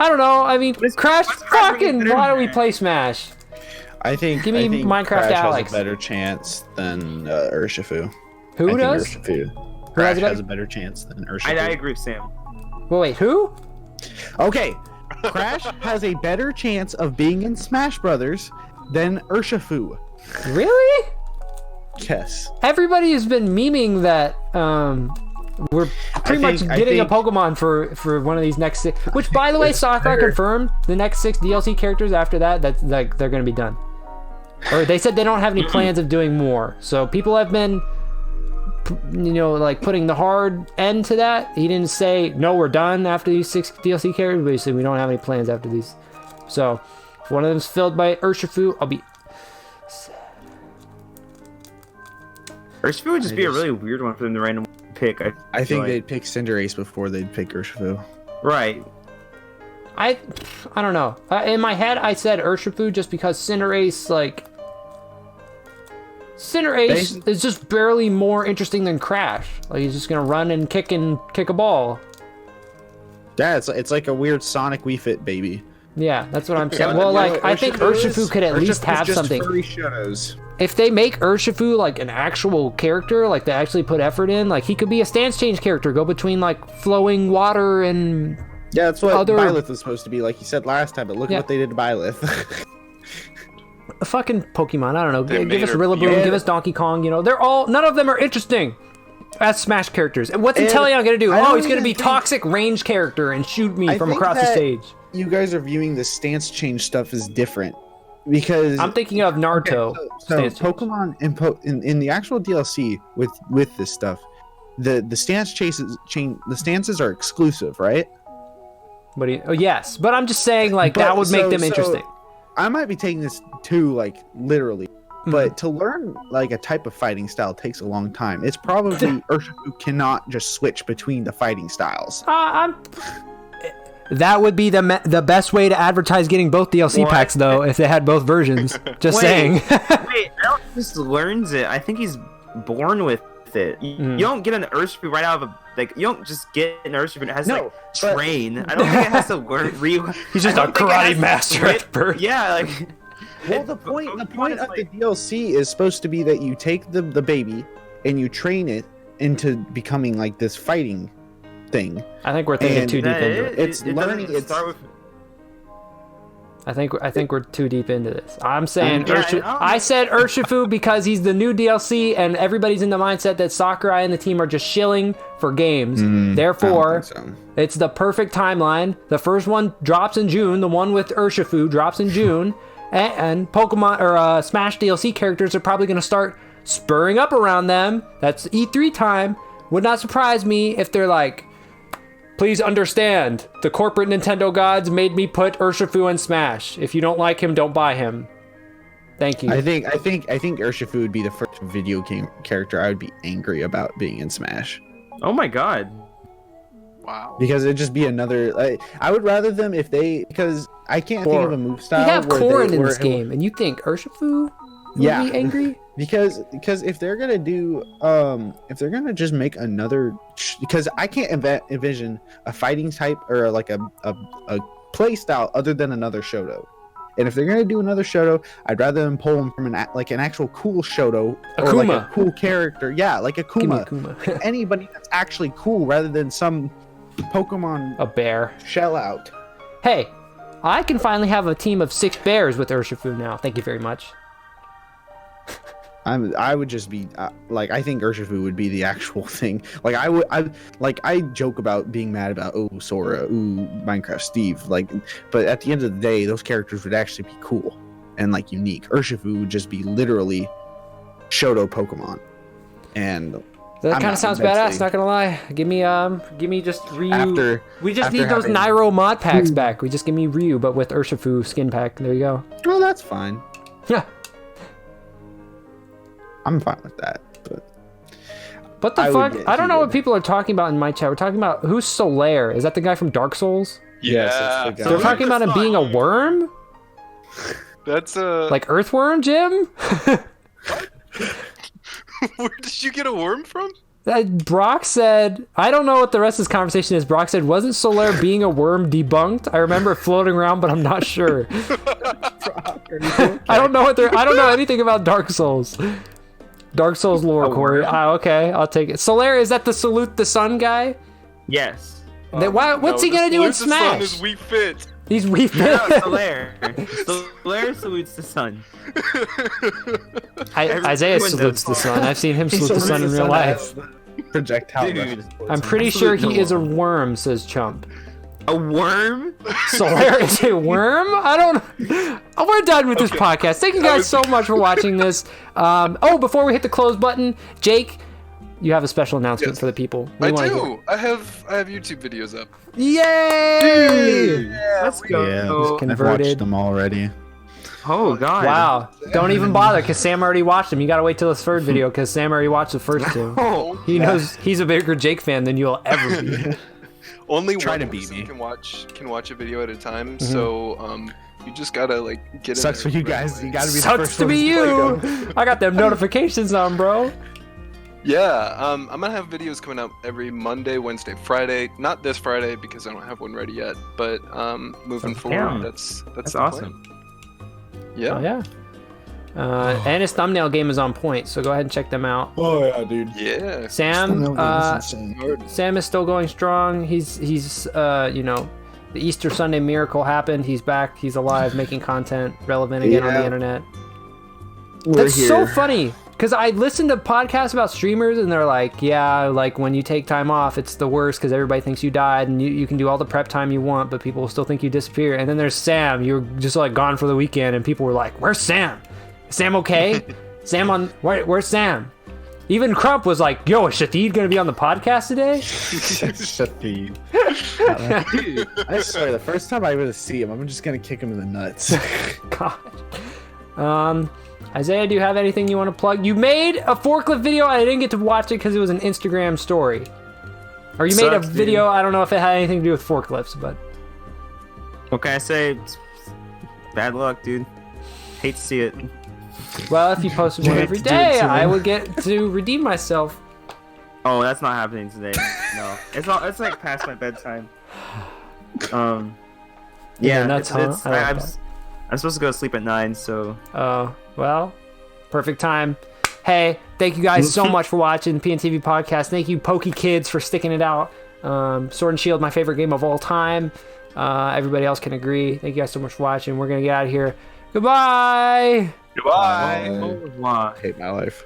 I don't know. I mean, Crash. what's Crash bringing Fucking. better Why than don't we that? play Smash? I think. Give me I think Minecraft Crash Alex. has a better chance than Urshifu. Who I does? think Urshifu. Who Crash has has a a better chance than Urshifu. I agree with Sam. Well, wait. Who? Okay, Crash has a better chance of being in Smash Brothers than Urshifu. Really? Yes. Everybody has been memeing that. We're pretty much think- I getting a think- Pokemon for one of these next 6. Which, by the way, Sakura confirmed the next 6 DLC characters after that like they're gonna be done. Or they said they don't have any plans of doing more. So people have been, like putting the hard end to that. He didn't say no, we're done after these 6 DLC characters. But he said we don't have any plans after these. So if one of them's filled by Urshifu, I'll be. Urshifu would just be a really weird one for them to random pick. I think like. they'd pick Cinderace before they'd pick Urshifu. Right. I don't know. In my head, I said Urshifu just because Cinderace, Cinderace is just barely more interesting than Crash. Like, he's just gonna run and kick a ball. Yeah, it's like a weird Sonic Wii Fit baby. Yeah, that's what I'm saying. Yeah, well, you know what I think Urshifu could at least Urshifu's have just something. furry shadows. If they make Urshifu like an actual character, like they actually put effort in, like he could be a stance change character, go between like flowing water and Yeah, that's what other- Byleth was supposed to be, like you said last time. But look Yeah. at what they did to Byleth. a fucking Pokemon. I don't know. They Give made us her Rillaboom, beautiful. give us Donkey Kong. None of them are interesting as Smash characters. And what's Inteleon gonna do? I don't He's gonna even be think- toxic range character and shoot me I from think across the that- stage. You guys are viewing the stance change stuff as different because I'm thinking of Naruto. Okay, so stance change. Pokemon in the actual DLC with this stuff, the stances are exclusive, right? Yes, but I'm just saying like But- that would make so- them so- interesting. I might be taking this too like literally, but to learn like a type of fighting style takes a long time. It's probably Urshifu cannot just switch between the fighting styles. That would be the best way to advertise getting both DLC What? packs, though, if they had both versions. Just saying. Wait, I don't think he just learns it. I think he's born with it. You don't get an Urshifu right out of you don't just get an Urshifu and it has to but- train. I don't think it has to learn. He's just a karate master at birth. Yeah, Well, the point of the DLC is supposed to be that you take the baby and you train it into becoming like this fighting thing. I think we're thinking And too deep that into it. It's it learning. doesn't It's start with. I think we're too deep into this. I'm saying Yeah, I said Urshifu because he's the new DLC, and everybody's in the mindset that Sakurai and the team are just shilling for games. Therefore, I don't think so. it's the perfect timeline. The first one drops in June. The one with Urshifu drops in June, and Pokemon or Smash DLC characters are probably going to start spurring up around them. That's E3 time. Would not surprise me if they're like, please understand, the corporate Nintendo gods made me put Urshifu in Smash. If you don't like him, don't buy him. Thank you. I think Urshifu would be the first video game character I would be angry about being in Smash. Oh my god. Wow. Because it'd just be another. I would rather them if they, because I can't think of a move style. We have where Corrin in this game, and you think Urshifu would Yeah. be angry? Because if they're gonna do if they're gonna just make another, because I can't envision a fighting type or like a play style other than another Shoto. And if they're gonna do another Shoto, I'd rather them pull them from an actual cool Shoto or like a cool character. Yeah, like a Give me Kuma. Akuma. Anybody that's actually cool rather than some Pokemon A bear. shell out. Hey, I can finally have a team of 6 bears with Urshifu now. Thank you very much. I would just be like, I think Urshifu would be the actual thing. Like I joke about being mad about Sora, Minecraft Steve, like, but at the end of the day, those characters would actually be cool and like unique. Urshifu would just be literally Shoto Pokemon, and That I'm kind not of sounds immensely- badass. Not gonna lie. Give me just Ryu. We just after need those having- Nairo mod packs back. We just give me Ryu, but with Urshifu skin pack. There you go. well, that's fine. Yeah. I'm fine with that. But What the I would fuck? get I don't know what heated. people are talking about in my chat. We're talking about who's Solaire. Is that the guy from Dark Souls? Yes, that's Yeah. the guy. They're talking about him being a worm, That's a. like Earthworm Jim. Where did you get a worm from? Brock said, I don't know what the rest of this conversation is. Brock said, wasn't Solaire being a worm debunked? I remember it floating around, but I'm not sure. I don't know anything about Dark Souls. Dark Souls lore, Corey. Okay, I'll take it. Solaire, is that the Salute the Sun guy? Yes. What's he No, gonna do in Salute the Sun Smash? is We Fit. He's weeping. Yeah, Solaire. Solaire salutes the sun. Isaiah Everyone salutes the does. sun. I've seen him salute the sun in real life. Projectile. Dude, I'm pretty sure he is a worm, says Chump. a worm? Solaire is a worm? I don't. Oh, we're done with this podcast. Thank you guys so much for watching this. Before we hit the close button, Jake, you have a special announcement Yes. for the people. What I you wanna do. hear? I have YouTube videos up. Yay! Let's go. Yeah, He's I've converted. watched them already. Oh god. Wow. Don't even bother, because Sam already watched them. You gotta wait till his third video, because Sam already watched the first two. Oh, He knows he's a bigger Jake fan than you'll ever be. Only Try one to beat person me. can watch a video at a time. So you just gotta like get. Sucks for in there you right guys. away. You gotta be the Sucks first to be ones play them. you. I got them notifications on, bro. Yeah, I'm gonna have videos coming out every Monday, Wednesday, Friday. Not this Friday because I don't have one ready yet, but moving forward, Damn. that's that's the awesome. plan. Yeah. Oh, yeah. And his thumbnail game is on point, so go ahead and check them out. Oh yeah, dude. Yeah. Sam, Sam is still going strong. He's the Easter Sunday miracle happened. He's back. He's alive, making content relevant again on the Yeah. internet. We're That's here. so funny. Because I listen to podcasts about streamers and they're like, yeah, like when you take time off, it's the worst because everybody thinks you died and you can do all the prep time you want, but people will still think you disappear. And then there's Sam. You're just like gone for the weekend and people were like, where's Sam? Is Sam okay? Where's Sam? Even Crump was like, yo, is Shahid going to be on the podcast today? Shahid. Dude, I swear, the first time I ever see him, I'm just gonna kick him in the nuts. God. Isaiah, do you have anything you want to plug? You made a forklift video. I didn't get to watch it because it was an Instagram story. Or you made a Sucks, dude. video. I don't know if it had anything to do with forklifts, but What can I say? Bad luck, dude. Hate to see it. well, if you posted one every Do it day, to I him. would get to redeem myself. Oh, that's not happening today. No, it's like past my bedtime. Yeah, nuts, it's, huh? I like I'm, that. I'm supposed to go to sleep at 9, so Oh, well, perfect time. Hey, thank you guys so much for watching PNTV Podcast. Thank you, Pokey Kids, for sticking it out. Sword and Shield, my favorite game of all time. Everybody else can agree. Thank you guys so much for watching. We're gonna get out of here. Goodbye. Goodbye. Au revoir. I hate my life.